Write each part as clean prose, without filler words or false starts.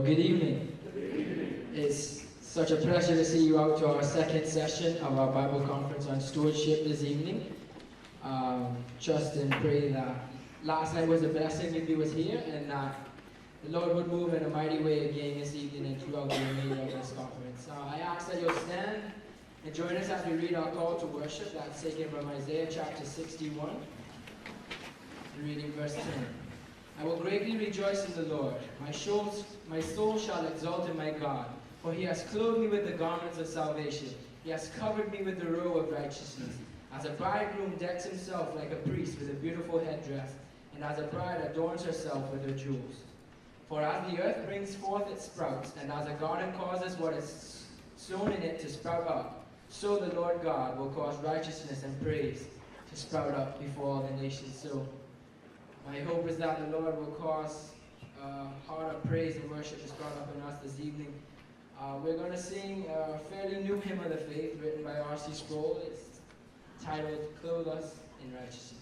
Good evening. It's such a pleasure to see you out to our second session of our Bible conference on stewardship this evening. Trust and pray that last night was a blessing if you was here, and that the Lord would move in a mighty way again this evening and throughout the remainder of this conference. I ask that you'll stand and join us as we read our call to worship. That's taken from Isaiah chapter 61, reading verse 10. I will greatly rejoice in the Lord. My soul shall exult in my God, for he has clothed me with the garments of salvation. He has covered me with the robe of righteousness. As a bridegroom decks himself like a priest with a beautiful headdress, and as a bride adorns herself with her jewels. For as the earth brings forth its sprouts, and as a garden causes what is sown in it to sprout up, so the Lord God will cause righteousness and praise to sprout up before all the nations. So my hope is that the Lord will cause heart of praise and worship to sprout up in us this evening. We're going to sing a fairly new hymn of the faith written by R.C. Sproul. It's titled, Clothe Us in Righteousness.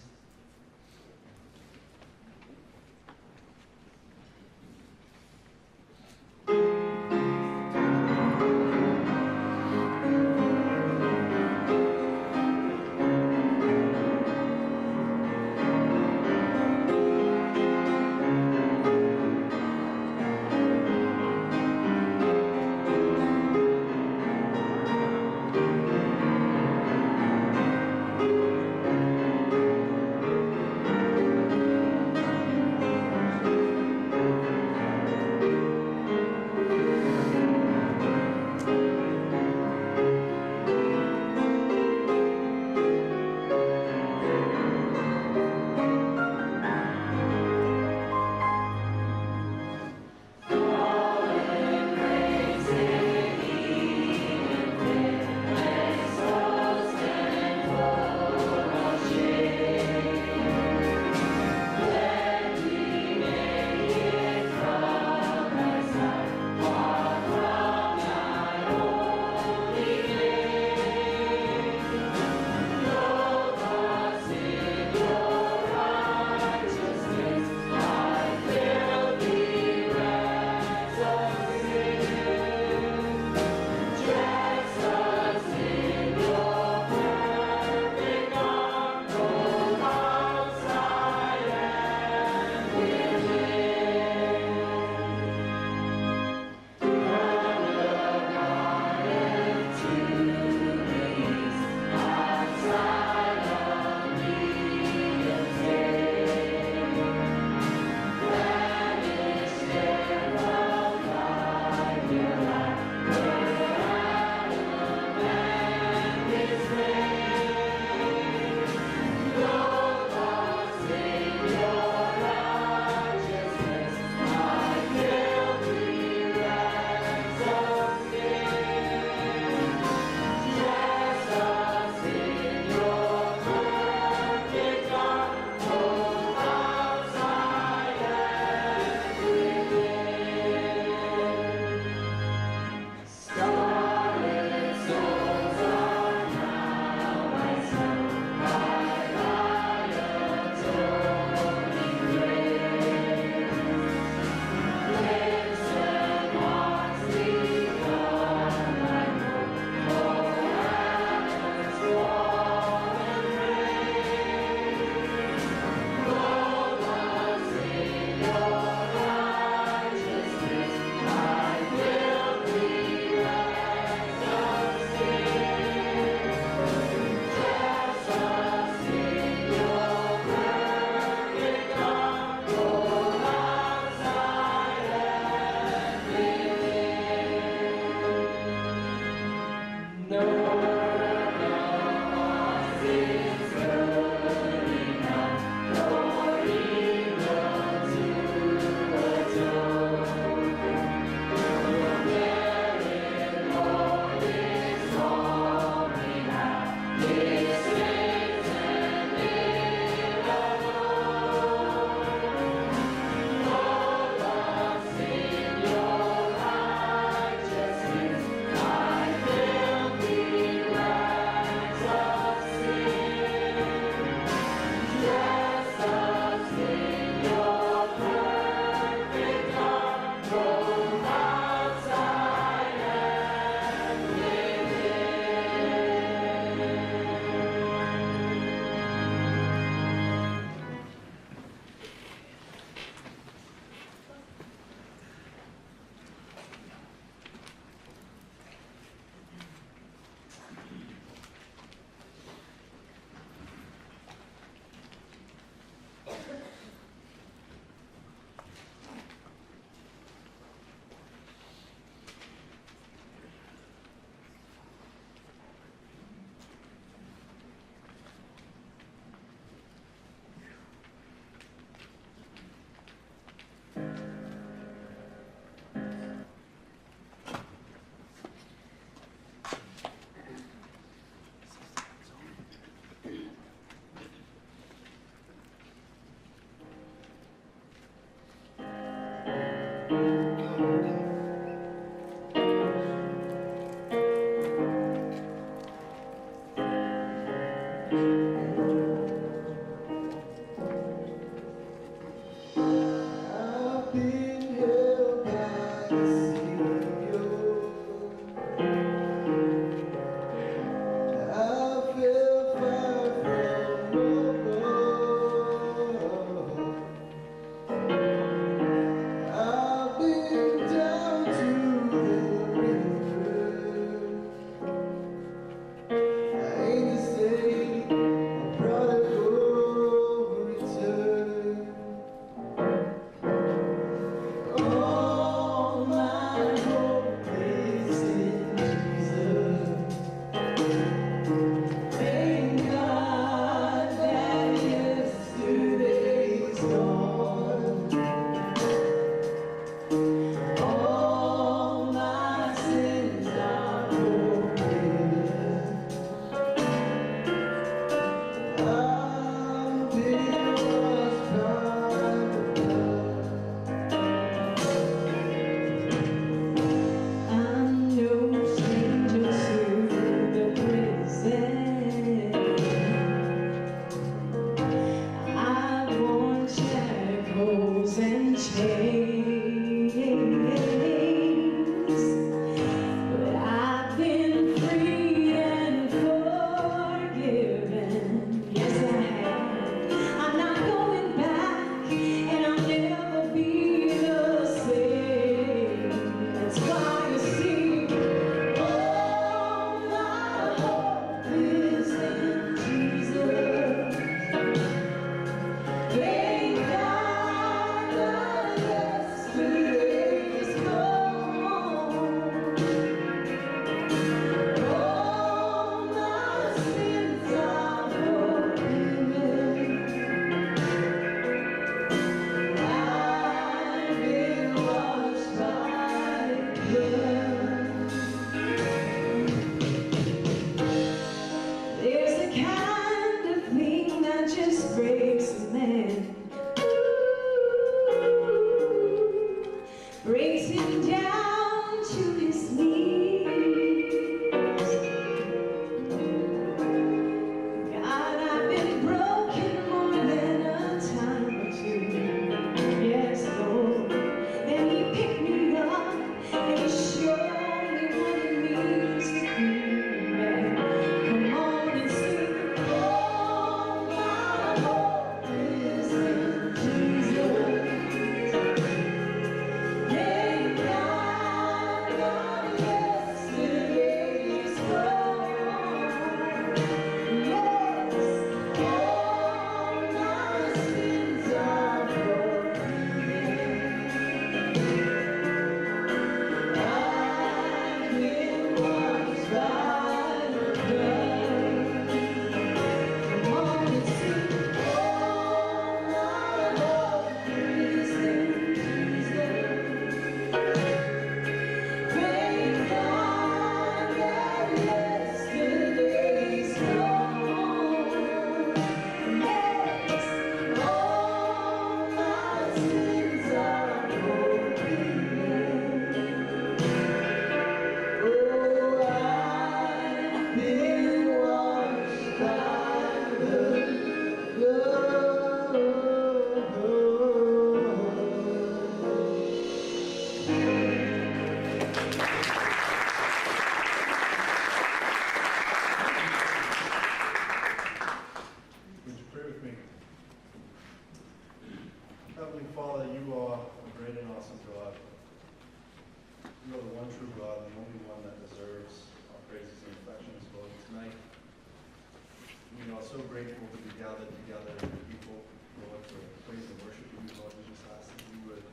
so grateful to be gathered together as people, Lord, to praise and worship you, Lord. We just ask that you would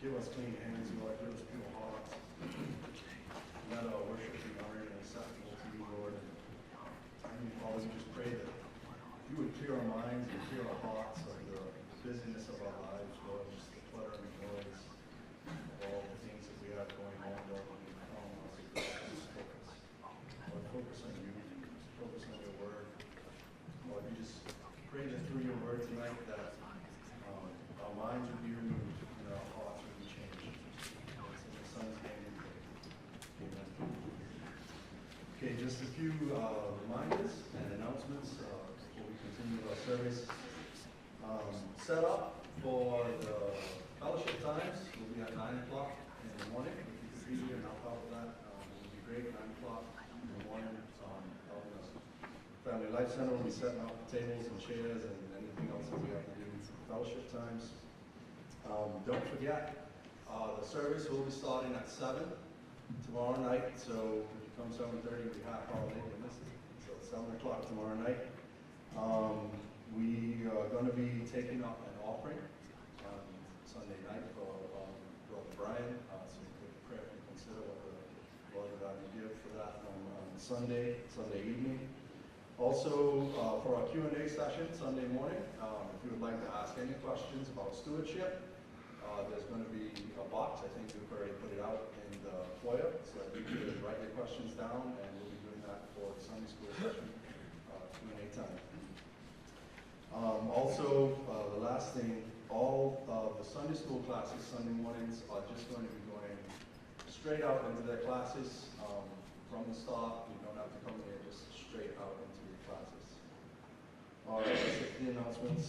give us clean hands, Lord, give us pure hearts. Let our worship be honored and acceptable to you, Lord. And Father, we just pray that you would clear our minds and clear our hearts of the busyness of our lives, Lord, just the clutter and noise of all the things that we have going on, Lord, when we come us to just focus. Lord, focus on you, focus on your word. Lord, we just pray that through your word tonight that our minds would be renewed and our hearts would be changed. It's in the Son's name we pray. Amen. Okay, just a few reminders and announcements before we continue our service. Set up for the fellowship times will be at 9 o'clock in the morning. If you could be here and help out with that, it would be great. 9 o'clock in the morning. Helping us. Family Life Center will be setting up tables and chairs and anything else that we have to do for fellowship times. Don't forget, the service will be starting at 7 tomorrow night. So if you come 7:30, we'll be half hour late. So it's 7 o'clock tomorrow night. We are going to be taking up an offering on Sunday night for Brother Brian. So we could prayerfully consider what the Lord would have to give for that on Sunday evening. Also, for our Q&A session Sunday morning, if you would like to ask any questions about stewardship, there's going to be a box. I think we've already put it out in the foyer, so that you can write your questions down, and we'll be doing that for the Sunday school session Q&A time. Also, the last thing, all of the Sunday school classes Sunday mornings are just going to be going straight out into their classes from the start. You don't have to come here, just straight out into your classes. All right, that's the announcements.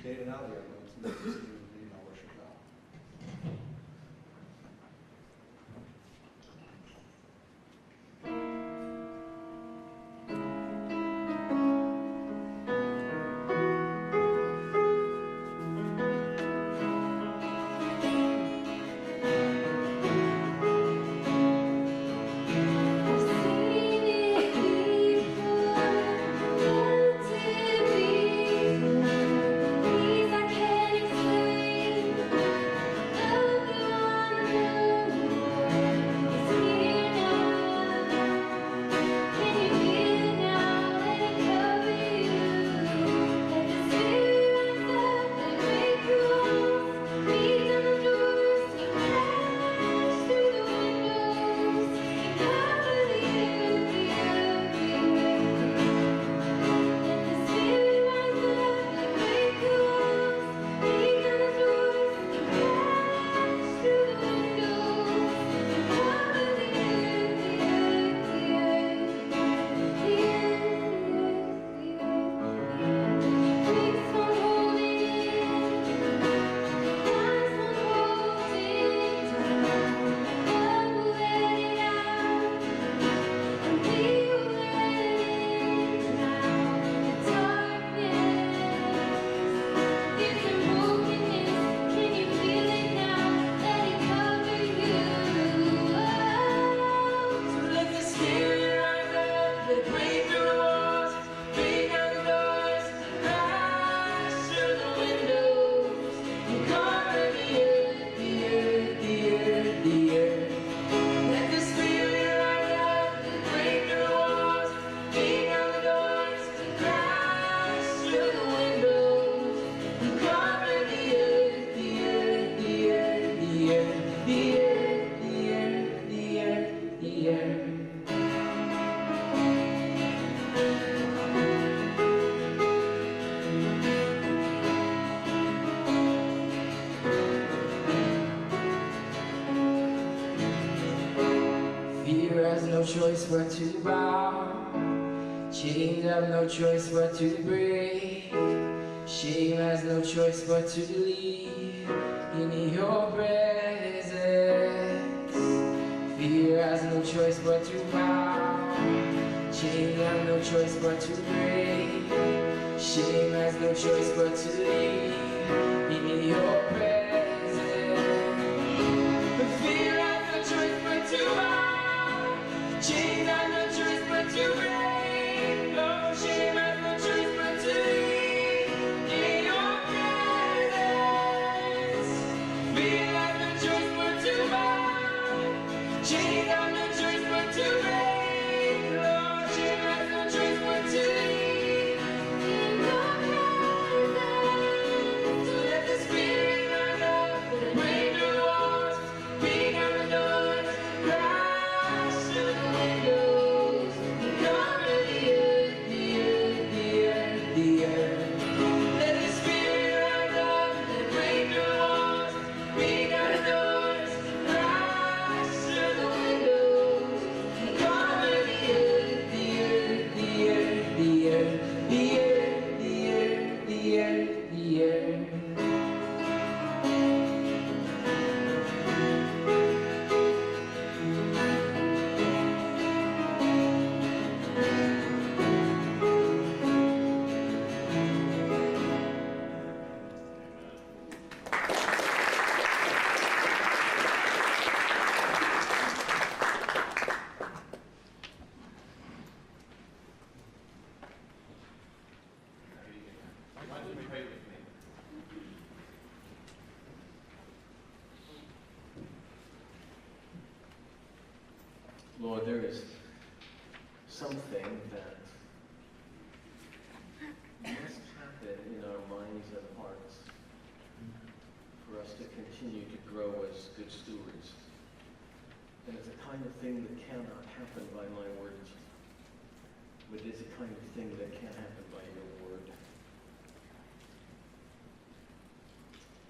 Kate and Ali are going to lead our worship now. Choice but to bow, chains have no choice but to break, shame has no choice but to leave in your presence. Fear has no choice but to bow, chains have no choice but to break, shame has no choice but to leave in your presence. Fear has no choice but to bow, chains have no choice but to break. No shame. Lord, there is something that must happen in our minds and hearts for us to continue to grow as good stewards. And it's a kind of thing that cannot happen by my words, but it's a kind of thing that can happen by your word.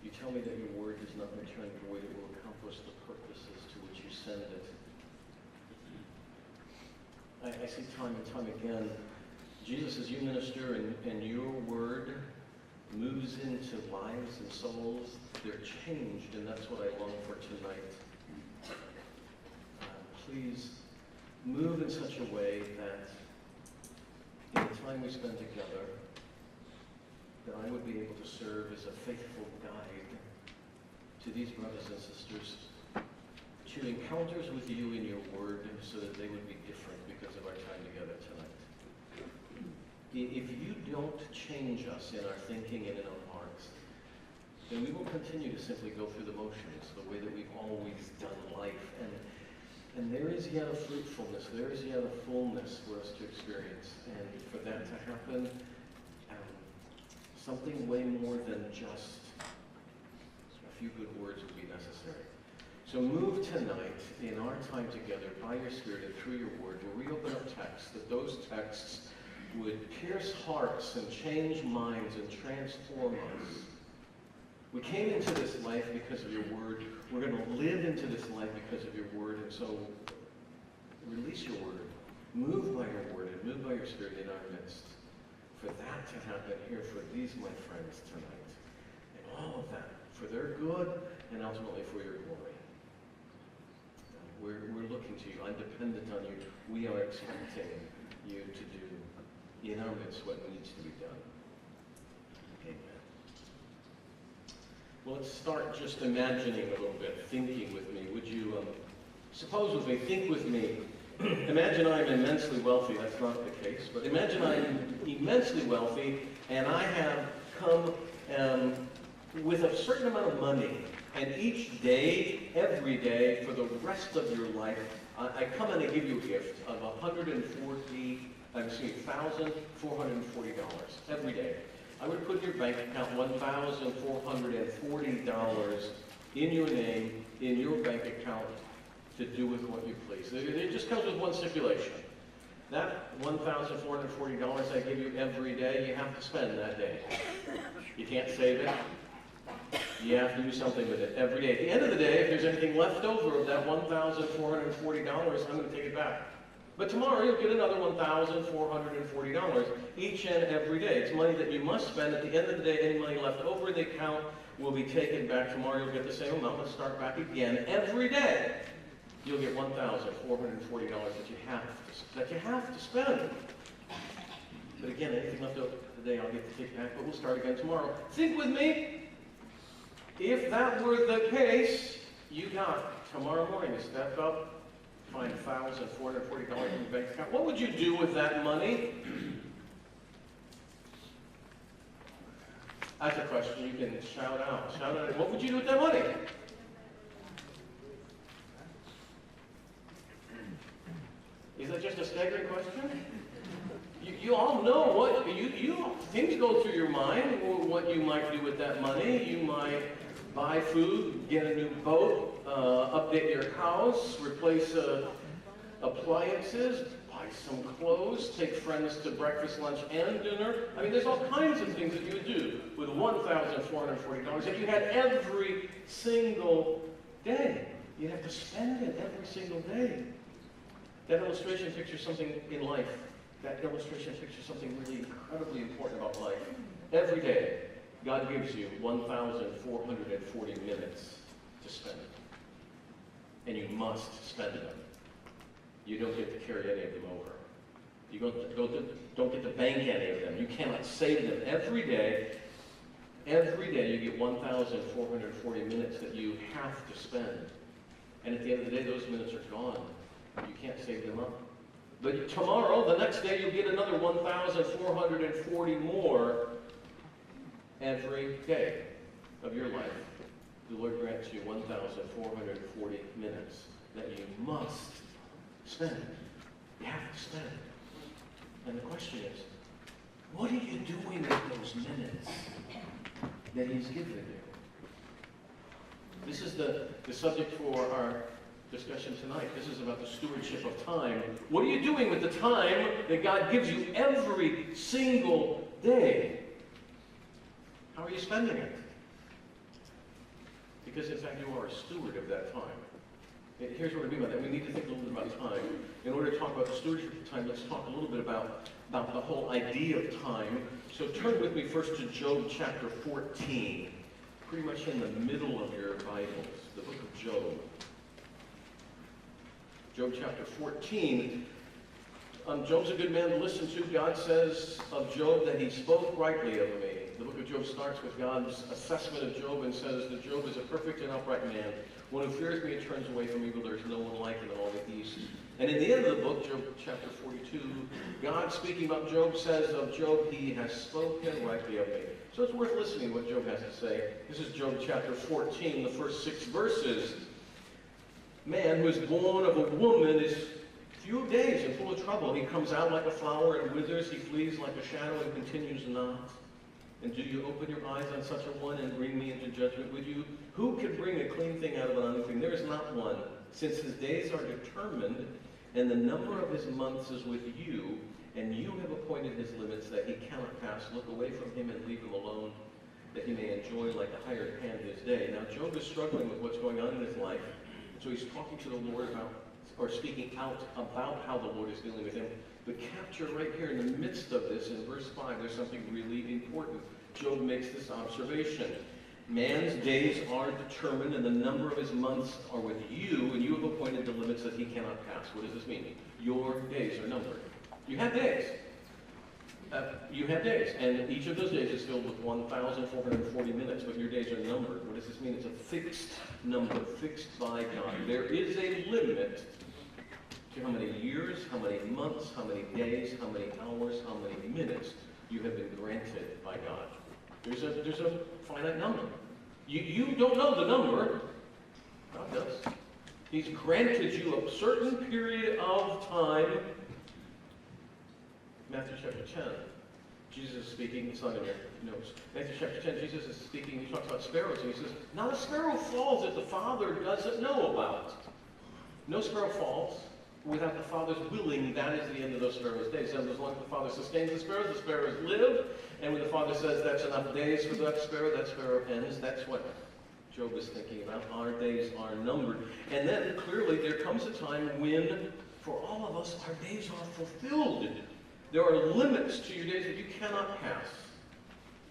You tell me that your word does not return void, it will accomplish the purposes to which you send it. I see time and time again, Jesus, as you minister and your word moves into lives and souls, they're changed, and that's what I long for tonight. Please move in such a way that in the time we spend together, that I would be able to serve as a faithful guide to these brothers and sisters, to encounters with you in your word so that they would be different because of our time together tonight. If you don't change us in our thinking and in our hearts, then we will continue to simply go through the motions, the way that we've always done life. And there is yet a fruitfulness, there is yet a fullness for us to experience. And for that to happen, something way more than just a few good words would be necessary. So move tonight in our time together by your Spirit and through your word, where we open up texts, that those texts would pierce hearts and change minds and transform us. We came into this life because of your word. We're going to live into this life because of your word. And so release your word. Move by your word and move by your Spirit in our midst. For that to happen here for these, my friends, tonight. And all of that for their good and ultimately for your glory. We're looking to you. I'm dependent on you. We are expecting you to do in our midst what needs to be done. Amen. Well, let's start just imagining a little bit, thinking with me. Would you suppose with me, think with me. Imagine I'm immensely wealthy. That's not the case. But imagine I'm immensely wealthy and I have come with a certain amount of money. And each day, every day, for the rest of your life, I come and I give you a gift of $1,440 every day. I would put in your bank account $1,440 in your name, in your bank account, to do with what you please. It just comes with one stipulation. That $1,440 I give you every day, you have to spend that day. You can't save it. You have to do something with it every day. At the end of the day, if there's anything left over of that $1,440, I'm going to take it back. But tomorrow you'll get another $1,440 each and every day. It's money that you must spend. At the end of the day, any money left over in the account will be taken back. Tomorrow you'll get the same amount. Let's start back again. Every day you'll get $1,440 that you have to spend. But again, anything left over today I'll get to take back, but we'll start again tomorrow. Think with me. If that were the case, you got tomorrow morning to step up, find $1,440 in your bank account. What would you do with that money? That's a question you can shout out. Shout out. What would you do with that money? that just a staggering question? You all know what, things go through your mind, what you might do with that money. You might buy food, get a new boat, update your house, replace appliances, buy some clothes, take friends to breakfast, lunch, and dinner. I mean, there's all kinds of things that you would do with $1,440 that you had every single day. You have to spend it every single day. That illustration pictures something in life. That illustration pictures something really incredibly important about life. Every day, God gives you 1,440 minutes to spend. And you must spend them. You don't get to carry any of them over. You don't get to bank any of them. You cannot save them. Every day you get 1,440 minutes that you have to spend. And at the end of the day, those minutes are gone. You can't save them up. But tomorrow, the next day, you'll get another 1,440 more every day of your life. The Lord grants you 1,440 minutes that you must spend. You have to spend. And the question is, what are you doing with those minutes that He's given you? This is the subject for our discussion tonight. This is about the stewardship of time. What are you doing with the time that God gives you every single day? How are you spending it? Because in fact you are a steward of that time. Here's what I mean by that. We need to think a little bit about time. In order to talk about the stewardship of time, let's talk a little bit about the whole idea of time. So turn with me first to Job chapter 14. Pretty much in the middle of your Bibles, the book of Job. Job chapter 14. Job's a good man to listen to. God says of Job that he spoke rightly of me. The book of Job starts with God's assessment of Job and says that Job is a perfect and upright man. One who fears me and turns away from evil. There is no one like him in all the east. And in the end of the book, Job chapter 42, God speaking about Job says of Job, he has spoken rightly of me. So it's worth listening to what Job has to say. This is Job chapter 14, the first 6 verses. Man who is born of a woman is few days and full of trouble. He comes out like a flower and withers. He flees like a shadow and continues not. And do you open your eyes on such a one and bring me into judgment with you? Who can bring a clean thing out of an unclean? There is not one. Since his days are determined, and the number of his months is with you, and you have appointed his limits that he cannot pass. Look away from him and leave him alone, that he may enjoy like a hired hand his day. Now Job is struggling with what's going on in his life. So he's talking to the Lord about, or speaking out about how the Lord is dealing with him. But capture right here in the midst of this, in verse 5, there's something really important. Job makes this observation. Man's days are determined, and the number of his months are with you, and you have appointed the limits that he cannot pass. What does this mean? Your days are numbered. You have days. You have days, and each of those days is filled with 1,440 minutes, but your days are numbered. What does this mean? It's a fixed number, fixed by God. There is a limit to how many years, how many months, how many days, how many hours, how many minutes you have been granted by God. There's a finite number. You don't know the number. God does. He's granted you a certain period of time. Matthew chapter 10, Jesus is speaking, it's not in your notes. Matthew chapter 10, Jesus is speaking, he talks about sparrows, and he says, not a sparrow falls that the Father doesn't know about. No sparrow falls without the Father's willing. That is the end of those sparrows' days. And as long as the Father sustains the sparrows live. And when the Father says that's enough days for that sparrow ends. That's what Job is thinking about. Our days are numbered. And then clearly there comes a time when, for all of us, our days are fulfilled. There are limits to your days that you cannot pass.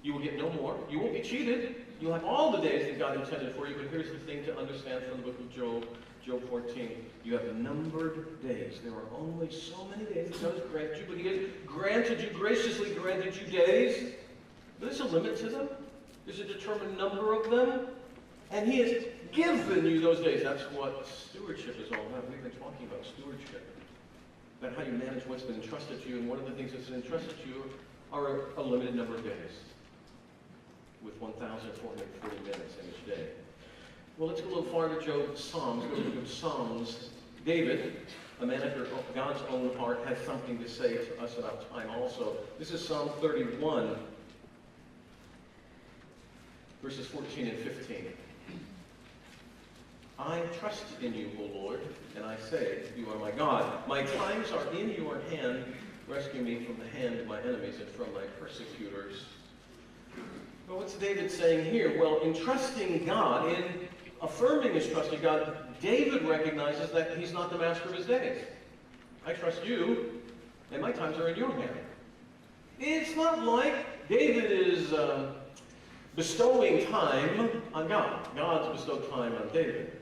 You will get no more. You won't be cheated. You'll have all the days that God intended for you. But here's the thing to understand from the book of Job, Job 14. You have numbered days. There are only so many days that God has granted you, but He has granted you, graciously granted you days. There's a limit to them. There's a determined number of them. And He has given you those days. That's what stewardship is all about. We've been talking about stewardship. About how you manage what's been entrusted to you, and one of the things that's been entrusted to you are a limited number of days, with 1,440 minutes in each day. Well, let's go a little farther to Job's Psalms. Go to Psalms David, a man after God's own heart, has something to say to us about time also. This is Psalm 31, verses 14 and 15. I trust in you, O Lord, and I say, you are my God. My times are in your hand. Rescue me from the hand of my enemies and from my persecutors. Well, what's David saying here? Well, in trusting God, in affirming his trust in God, David recognizes that he's not the master of his days. I trust you, and my times are in your hand. It's not like David is bestowing time on God. God's bestowed time on David.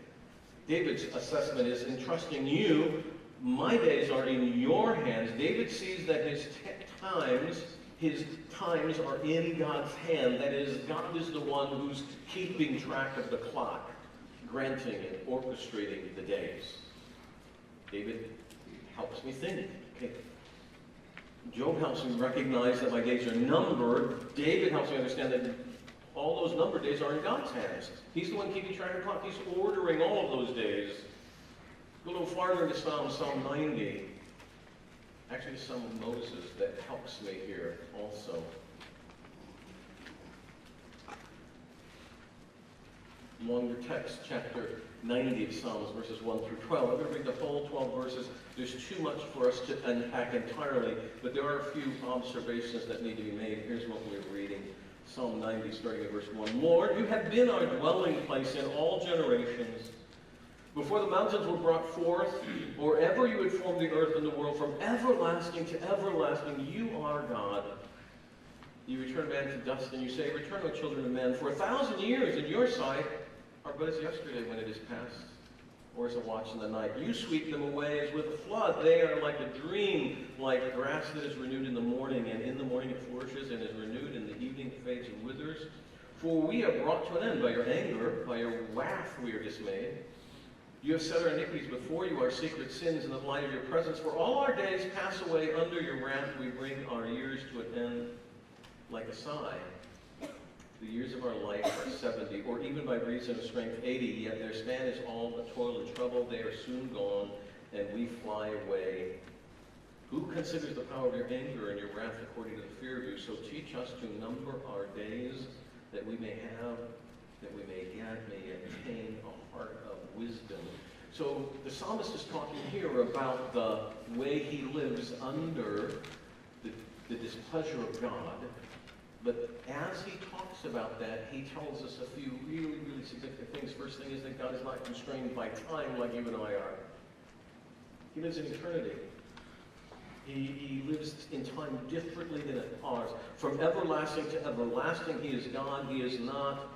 David's assessment is, in trusting you, my days are in your hands. David sees that his times are in God's hand. That is, God is the one who's keeping track of the clock, granting and orchestrating the days. David helps me think. Okay. Job helps me recognize that my days are numbered. David helps me understand that all those numbered days are in God's hands. He's the one keeping track of the clock. He's ordering all of those days. Go a little farther into Psalm 90. Actually, Psalm of Moses that helps me here also. Longer text, chapter 90 of Psalms, verses 1 through 12. I'm going to read the whole 12 verses. There's too much for us to unpack entirely, but there are a few observations that need to be made. Here's what we're reading. Psalm 90, starting at verse 1. Lord, you have been our dwelling place in all generations. Before the mountains were brought forth, or ever you had formed the earth and the world, from everlasting to everlasting, you are God. You return man to dust, and you say, return, O children of men. For 1,000 years in your sight are but as yesterday when it is past, or as a watch in the night. You sweep them away as with a flood. They are like a dream, like grass that is renewed in the morning, and in the morning it flourishes and is renewed, in the evening it fades and withers. For we are brought to an end by your anger, by your wrath we are dismayed. You have set our iniquities before you, our secret sins in the light of your presence. For all our days pass away under your wrath. We bring our years to an end like a sigh. The years of our life are 70, or even by reason of strength 80, yet their span is all but toil and trouble. They are soon gone, and we fly away. Who considers the power of your anger and your wrath according to the fear of you? So teach us to number our days, that we may attain a heart of wisdom. So the psalmist is talking here about the way he lives under the displeasure of God. But as he talks about that, he tells us a few really, really significant things. First thing is that God is not constrained by time like you and I are. He lives in eternity. He lives in time differently than ours. From everlasting to everlasting, he is God. He is not,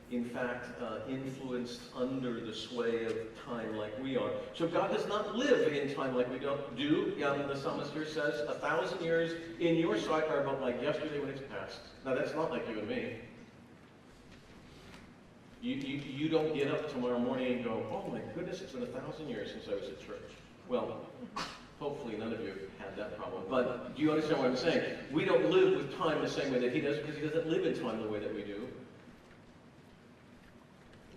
in fact, influenced under the sway of time like we are. So God does not live in time like we do. The psalmist here says, 1,000 years in your sight are about like yesterday when it's past. Now that's not like you and me. You don't get up tomorrow morning and go, oh my goodness, it's been 1,000 years since I was at church. Well, hopefully none of you have had that problem. But do you understand what I'm saying? We don't live with time the same way that he does, because he doesn't live in time the way that we do.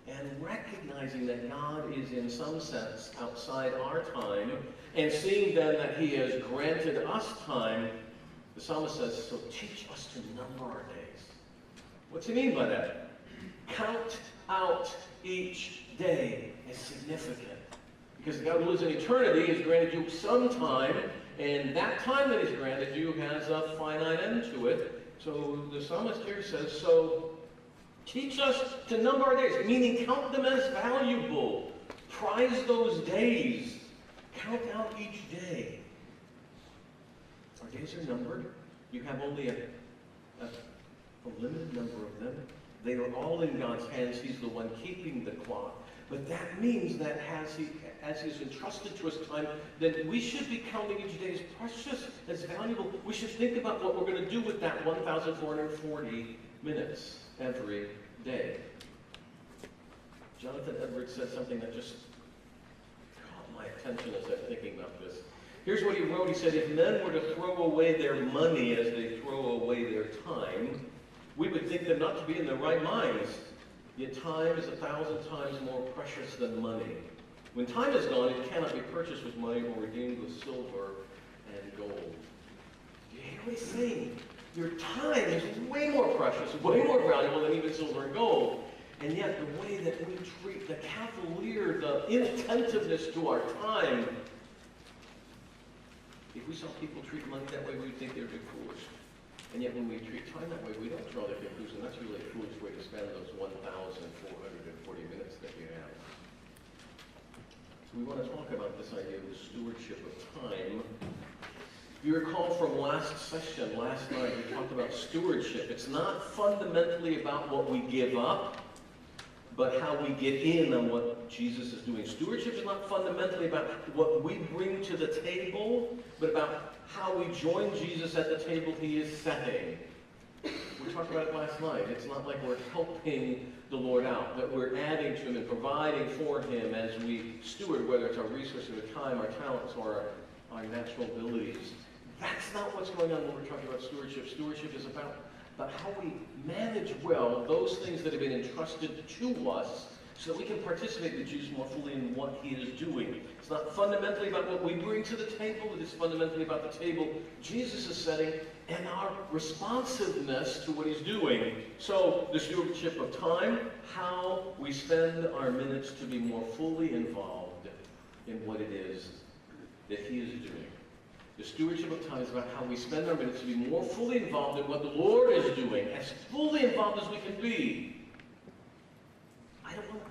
And recognizing that God is in some sense outside our time, and seeing then that he has granted us time, the psalmist says, so teach us to number our days. What's he mean by that? Count out each day as significant. Because God who lives in eternity has granted you some time, and that time that he's granted you has a finite end to it. So the psalmist here says, so teach us to number our days, meaning count them as valuable. Prize those days. Count out each day. Our days are numbered. You have only a limited number of them. They are all in God's hands. He's the one keeping the clock. But that means that as he's entrusted to us time, then we should be counting each day as precious, as valuable. We should think about what we're going to do with that 1,440 minutes every day. Jonathan Edwards said something that just caught my attention as I'm thinking about this. Here's what he wrote. He said, if men were to throw away their money as they throw away their time, we would think them not to be in their right minds. Yet time is 1,000 times more precious than money. When time is gone, it cannot be purchased with money or redeemed with silver and gold. Do you hear what he's saying? Your time is way more precious, way more valuable than even silver and gold. And yet the way that we treat the cavalier, the inattentiveness to our time, if we saw people treat money that way, we would think they would be foolish. And yet when we treat time that way, we don't draw the conclusion that's really a foolish way to spend those 1,440 minutes that you have. So we want to talk about this idea of the stewardship of time. If you recall from last session, last night, we talked about stewardship. It's not fundamentally about what we give up, but how we get in on what Jesus is doing. Stewardship is not fundamentally about what we bring to the table, but about how we join Jesus at the table he is setting. We talked about it last night. It's not like we're helping the Lord out, that we're adding to him and providing for him as we steward, whether it's our resources, our time, our talents, or our natural abilities. That's not what's going on when we're talking about stewardship. Stewardship is about how we manage well those things that have been entrusted to us so that we can participate with Jesus more fully in what he is doing. It's not fundamentally about what we bring to the table. It is fundamentally about the table Jesus is setting and our responsiveness to what he's doing. So the stewardship of time, how we spend our minutes to be more fully involved in what it is that he is doing. The stewardship of time is about how we spend our minutes to be more fully involved in what the Lord is doing, as fully involved as we can be. I don't want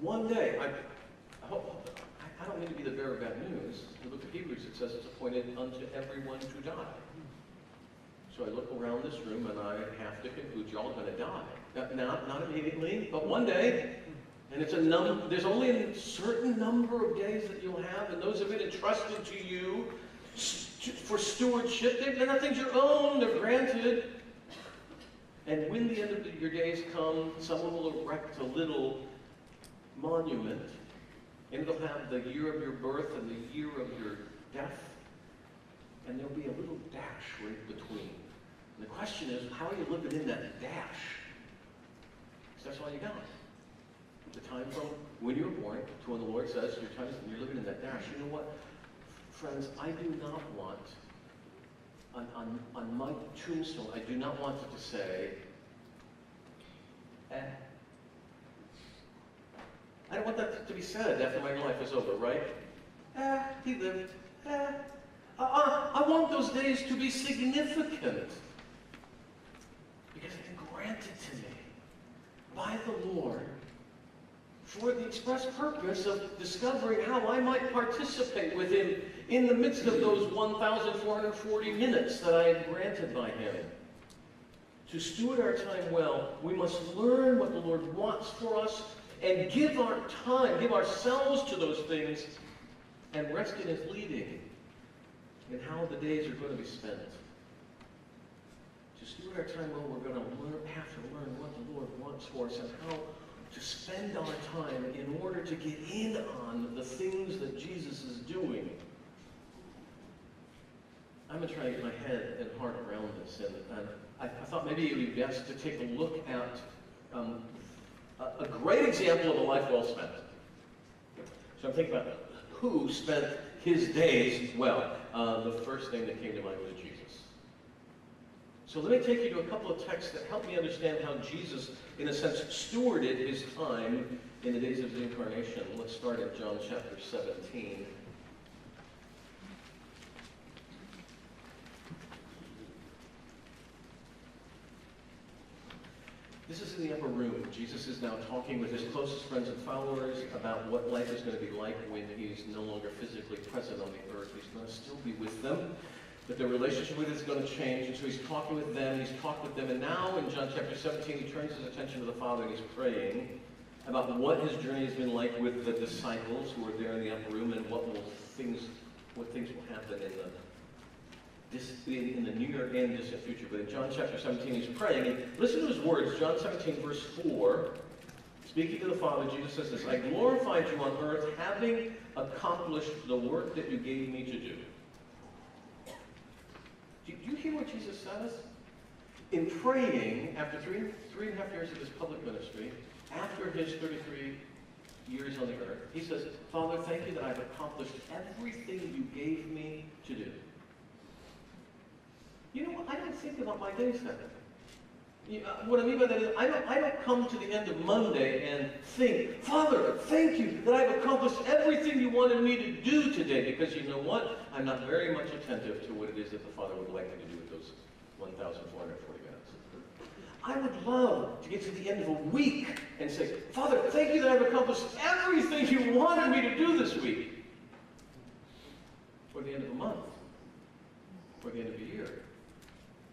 one day, I don't mean to be the bearer of bad news. If you look at Hebrews, it says it's appointed unto everyone to die. So I look around this room and I have to conclude you're all going to die. Not immediately, but one day. And it's there's only a certain number of days that you'll have, and those have been entrusted to you for stewardship. They're not things your own, they're granted. And when the end of your days come, someone will erect a little monument, and it'll have the year of your birth and the year of your death, and there'll be a little dash right between. And the question is, how are you living in that dash? Because that's all you got. The time from when you were born to when the Lord says your time is, you're living in that dash. You know what, friends? I do not want on my tombstone. I do not want it to say, I don't want that to be said after my life is over, right? He lived. I want those days to be significant because they've been granted to me by the Lord for the express purpose of discovering how I might participate with him in the midst of those 1,440 minutes that I am granted by him. To steward our time well, we must learn what the Lord wants for us and give our time, give ourselves to those things, and rest in his leading in how the days are going to be spent. To steward our time well, we're going to have to learn what the Lord wants for us and how to spend our time in order to get in on the things that Jesus is doing. I'm going to try to get my head and heart around this, and I thought maybe it would be best to take a look at a great example of a life well spent. So I'm thinking about who spent his days well. The first thing that came to mind was Jesus. So let me take you to a couple of texts that help me understand how Jesus, in a sense, stewarded his time in the days of his incarnation. Let's start at John chapter 17. This is in the upper room. Jesus is now talking with his closest friends and followers about what life is going to be like when he's no longer physically present on the earth. He's going to still be with them, but their relationship with it is going to change. And so he's talking with them, and now in John chapter 17, he turns his attention to the Father and he's praying about what his journey has been like with the disciples who are there in the upper room and what things will happen in the near and distant future. But in John chapter 17, he's praying, and listen to his words. John 17, verse 4, speaking to the Father, Jesus says this: I glorified you on earth, having accomplished the work that you gave me to do. Do you hear what Jesus says? In praying, after three and a half years of his public ministry, after his 33 years on the earth, he says, Father, thank you that I've accomplished everything you gave me to do. You know what? I don't think about my days that way. What I mean by that is I don't come to the end of Monday and think, Father, thank you that I've accomplished everything you wanted me to do today, because you know what? I'm not very much attentive to what it is that the Father would like me to do with those 1,440 minutes. I would love to get to the end of a week and say, Father, thank you that I've accomplished everything you wanted me to do this week. Or the end of a month. Or the end of a year.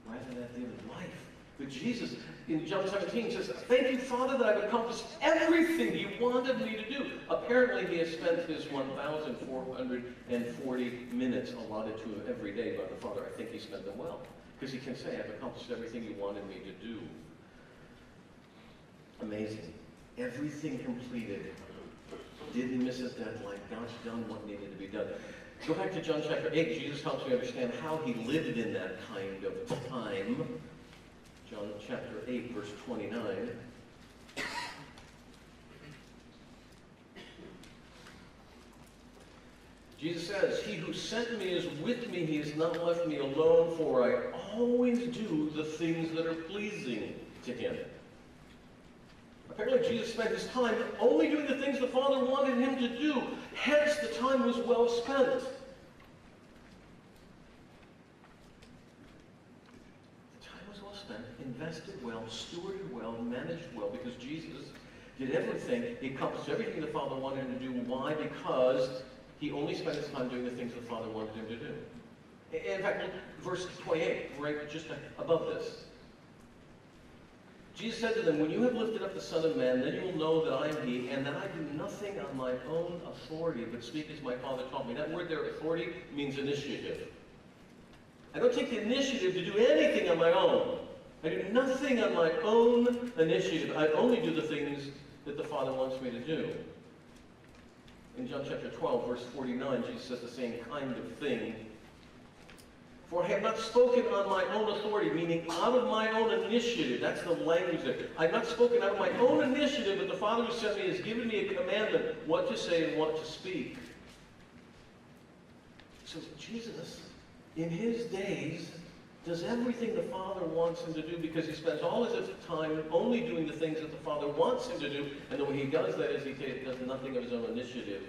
Rather than at the end of life. But Jesus, in John 17, says, thank you, Father, that I've accomplished everything you wanted me to do. Apparently, he has spent his 1,440 minutes allotted to him every day by the Father. I think he spent them well. Because he can say, I've accomplished everything you wanted me to do. Amazing. Everything completed. Didn't miss a deadline. God's done what needed to be done. Go back to John chapter 8. Jesus helps me understand how he lived in that kind of time. John chapter 8, verse 29. Jesus says, he who sent me is with me. He has not left me alone, for I always do the things that are pleasing to him. Apparently Jesus spent his time only doing the things the Father wanted him to do. Hence, the time was well spent. The time was well spent, invested well, stewarded well, managed well, because Jesus did everything. He accomplished everything the Father wanted him to do. Why? Because he only spent his time doing the things the Father wanted him to do. In fact, look, verse 28, right just above this. Jesus said to them, when you have lifted up the Son of Man, then you will know that I am he, and that I do nothing on my own authority, but speak as my Father taught me. That word there, authority, means initiative. I don't take the initiative to do anything on my own. I do nothing on my own initiative. I only do the things that the Father wants me to do. In John chapter 12, verse 49, Jesus says the same kind of thing. For I have not spoken on my own authority, meaning out of my own initiative. That's the language there. I have not spoken out of my own initiative, but the Father who sent me has given me a commandment what to say and what to speak. So Jesus, in his days, does everything the Father wants him to do, because he spends all his time only doing the things that the Father wants him to do, and the way he does that is he does nothing of his own initiative,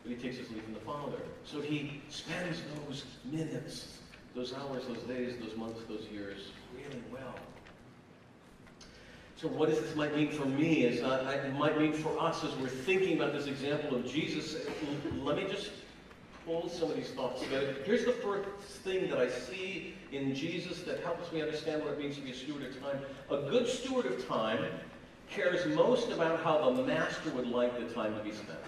but he takes his leave from the Father. So he spends those minutes, those hours, those days, those months, those years really well. So what this might mean for me is, it might mean for us as we're thinking about this example of Jesus. Let me just pull some of these thoughts together. Here's the first thing that I see in Jesus that helps me understand what it means to be a steward of time. A good steward of time cares most about how the master would like the time to be spent.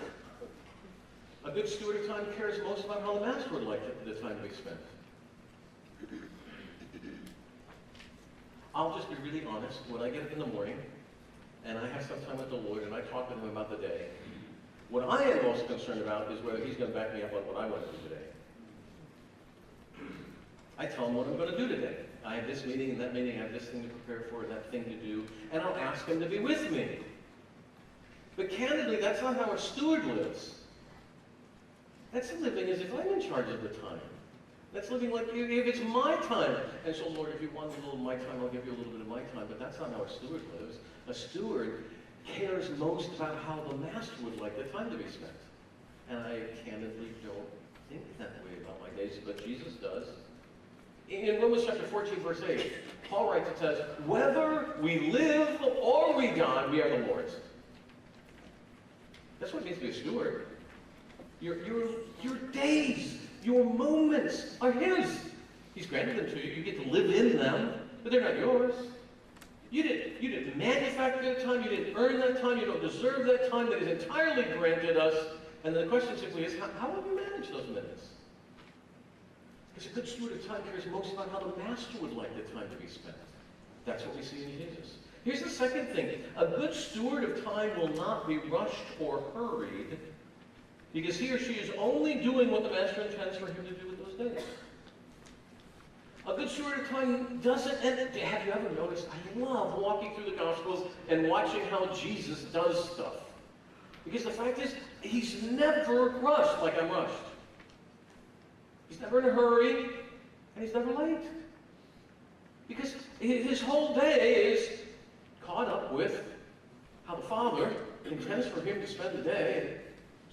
A good steward of time cares most about how the master would like the time to be spent. I'll just be really honest. When I get up in the morning and I have some time with the Lord and I talk with him about the day, what I am most concerned about is whether he's going to back me up on what I want to do today. I tell him what I'm going to do today. I have this meeting and that meeting, I have this thing to prepare for and that thing to do, and I'll ask him to be with me. But candidly, that's not how a steward lives. That's living as if I'm in charge of the time. That's living like if it's my time. And so, Lord, if you want a little of my time, I'll give you a little bit of my time. But that's not how a steward lives. A steward cares most about how the master would like the time to be spent. And I candidly don't think that way about my days, but Jesus does. In Romans chapter 14, verse 8, Paul writes, it says, whether we live or we die, we are the Lord's. That's what it means to be a steward. Your days, your moments are his. He's granted them to you. You get to live in them, but they're not yours. You didn't manufacture that time. You didn't earn that time. You don't deserve that time. That is entirely granted us. And the question simply is, how will you manage those minutes? Because a good steward of time cares most about how the master would like the time to be spent. That's what we see in Jesus. Here's the second thing. A good steward of time will not be rushed or hurried, because he or she is only doing what the master intends for him to do with those days. A good steward of time doesn't, and have you ever noticed, I love walking through the Gospels and watching how Jesus does stuff. Because the fact is, he's never rushed like I'm rushed. He's never in a hurry, and he's never late. Because his whole day is caught up with how the Father intends for him to spend the day.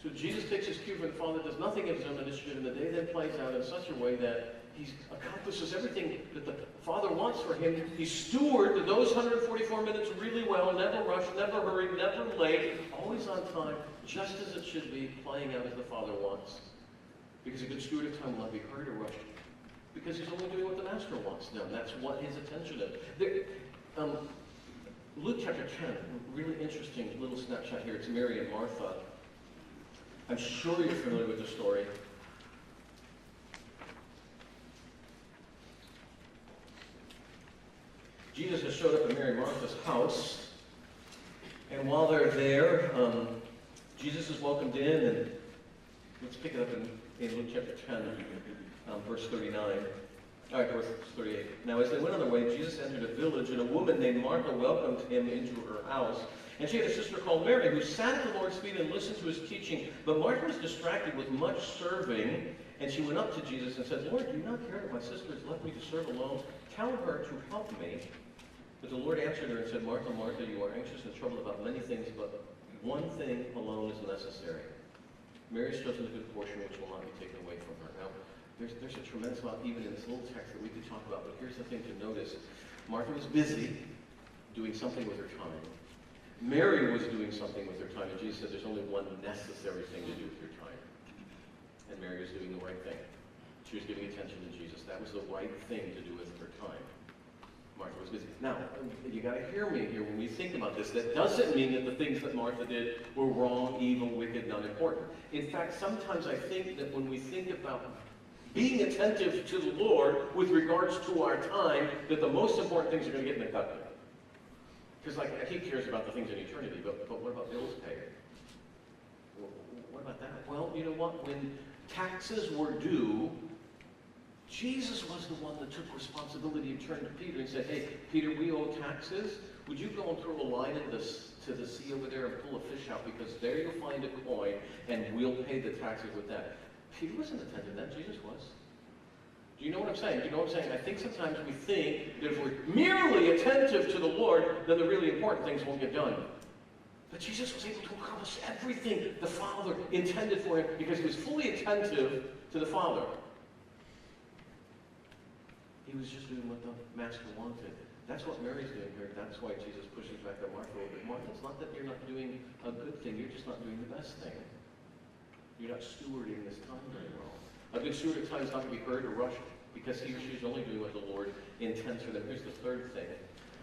So Jesus takes his cue from the Father, does nothing of his own initiative, and the day then plays out in such a way that he accomplishes everything that the Father wants for him. He stewarded those 144 minutes really well, never rushed, never hurried, never late, always on time, just as it should be, playing out as the Father wants. Because a good steward of time will not be hurried or rushed, because he's only doing what the Master wants done. That's what his attention is. Luke chapter 10, really interesting little snapshot here. It's Mary and Martha. I'm sure you're familiar with the story. Jesus has showed up at Mary and Martha's house, and while they're there, Jesus is welcomed in, and let's pick it up in Luke chapter 10, verse 39. All right, verse 38. Now, as they went on their way, Jesus entered a village, and a woman named Martha welcomed him into her house. And she had a sister called Mary, who sat at the Lord's feet and listened to his teaching. But Martha was distracted with much serving, and she went up to Jesus and said, Lord, do you not care that my sister has left me to serve alone? Tell her to help me. But the Lord answered her and said, Martha, Martha, you are anxious and troubled about many things, but one thing alone is necessary. Mary has chosen the good portion which will not be taken away from her. Now, there's a tremendous amount even in this little text that we could talk about, but here's the thing to notice. Martha was busy doing something with her time. Mary was doing something with her time, and Jesus said there's only one necessary thing to do with your time. And Mary was doing the right thing. She was giving attention to Jesus. That was the right thing to do with her time. Martha was busy. Now, you got to hear me here when we think about this. That doesn't mean that the things that Martha did were wrong, evil, wicked, not important. In fact, sometimes I think that when we think about being attentive to the Lord with regards to our time, that the most important things are going to get neglected. Because he cares about the things in eternity, but what about bills paid? What about that? Well, you know what? When taxes were due, Jesus was the one that took responsibility and turned to Peter and said, hey, Peter, we owe taxes. Would you go and throw a line to the sea over there and pull a fish out? Because there you'll find a coin, and we'll pay the taxes with that. Peter wasn't attentive to that. Jesus was. Do you know what I'm saying? Do you know what I'm saying? I think sometimes we think that if we're merely attentive to the Lord, then the really important things won't get done. But Jesus was able to accomplish everything the Father intended for him because he was fully attentive to the Father. He was just doing what the Master wanted. That's what Mary's doing here. That's why Jesus pushes back on Martha a little bit. Martha, it's not that you're not doing a good thing. You're just not doing the best thing. You're not stewarding this time very well. A good steward of time is not going to be hurried or rushed because he or she is only doing what the Lord intends for them. Here's the third thing.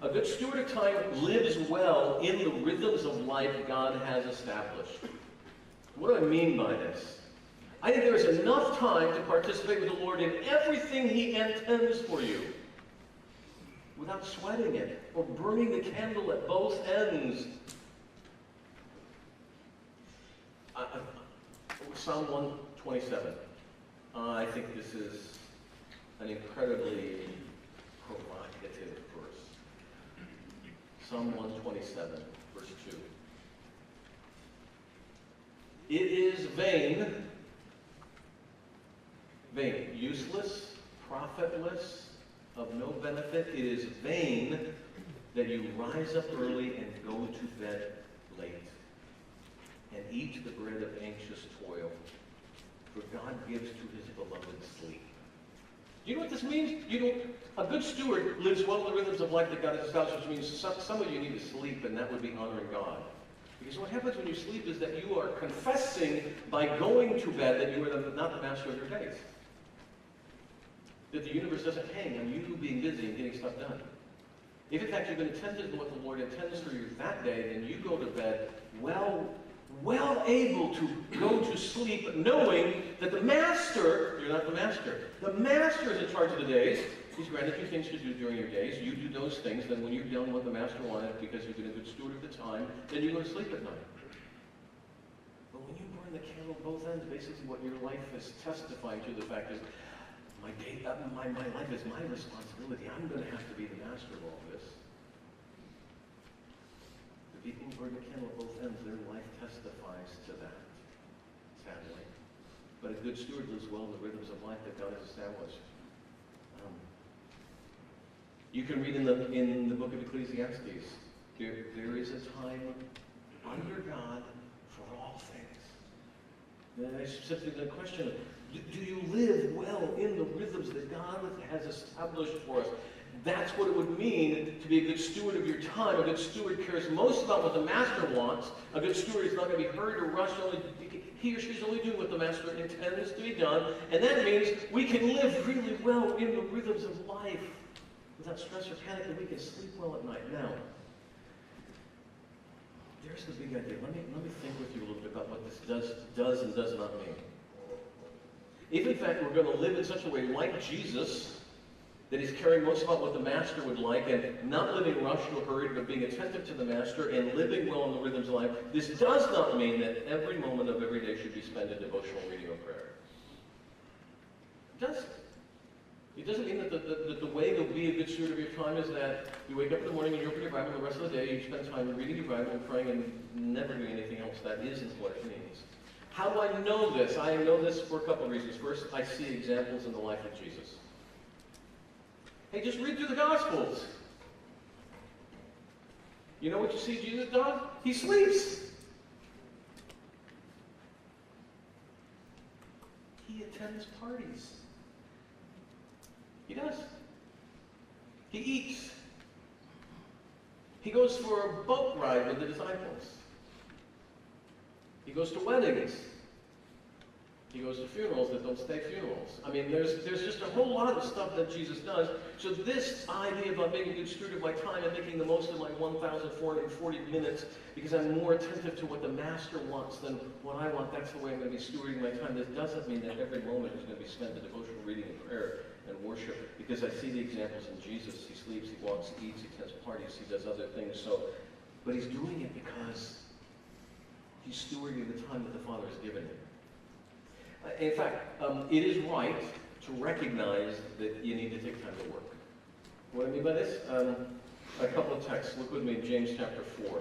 A good steward of time lives well in the rhythms of life God has established. What do I mean by this? I think there is enough time to participate with the Lord in everything he intends for you without sweating it or burning the candle at both ends. Psalm 127. I think this is an incredibly provocative verse. Psalm 127, verse 2. It is vain, useless, profitless, of no benefit. It is vain that you rise up early and go to bed late and eat the bread of anxious toil, for God gives to his beloved sleep. Do you know what this means? A good steward lives well in the rhythms of life that God has established, which means some of you need to sleep, and that would be honoring God. Because what happens when you sleep is that you are confessing by going to bed that you are not the master of your days. That the universe doesn't hang on you being busy and getting stuff done. If in fact you've been attentive to what the Lord intends for you that day, then you go to bed well able to go to sleep knowing that the Master, you're not the Master. The Master is in charge of the days. He's granted you things to do during your days. You do those things. Then when you've done what the Master wanted because you've been a good steward of the time, then you go to sleep at night. But when you burn the candle both ends, basically what your life is testifying to, the fact is, my life is my responsibility. I'm going to have to be the master of all this. The being burning the candle at both ends. Their life testifies to that, sadly. But a good steward lives well in the rhythms of life that God has established. You can read in the book of Ecclesiastes, there is a time under God for all things. And I specifically the question, do you live well in the rhythms that God has established for us? That's what it would mean to be a good steward of your time. A good steward cares most about what the master wants. A good steward is not going to be hurried or rushed. He or she's only doing what the master intends to be done. And that means we can live really well in the rhythms of life without stress or panic, and we can sleep well at night. Now, there's the big idea. Let me think with you a little bit about what this does and does not mean. If in fact we're going to live in such a way like Jesus, that he's caring most about what the master would like and not living rushed or hurried, but being attentive to the master and living well in the rhythms of life, this does not mean that every moment of every day should be spent in devotional reading or prayer. It doesn't. It doesn't mean that the way to be a good steward of your time is that you wake up in the morning and you open your Bible, and the rest of the day you spend time reading your Bible and praying and never doing anything else. That isn't what it means. How do I know this? I know this for a couple of reasons. First, I see examples in the life of Jesus. Hey, just read through the Gospels. You know what you see Jesus does? He sleeps. He attends parties. He does. He eats. He goes for a boat ride with the disciples. He goes to weddings. He goes to funerals that don't stay funerals. I mean, there's just a whole lot of stuff that Jesus does. So this idea about being a good steward of my time and making the most of my 1,440 minutes because I'm more attentive to what the master wants than what I want, that's the way I'm going to be stewarding my time. This doesn't mean that every moment is going to be spent in devotional reading and prayer and worship, because I see the examples in Jesus. He sleeps, he walks, he eats, he attends parties, he does other things. But he's doing it because he's stewarding the time that the Father has given him. In fact, it is right to recognize that you need to take time to work. What do I mean by this? A couple of texts. Look with me in James chapter 4.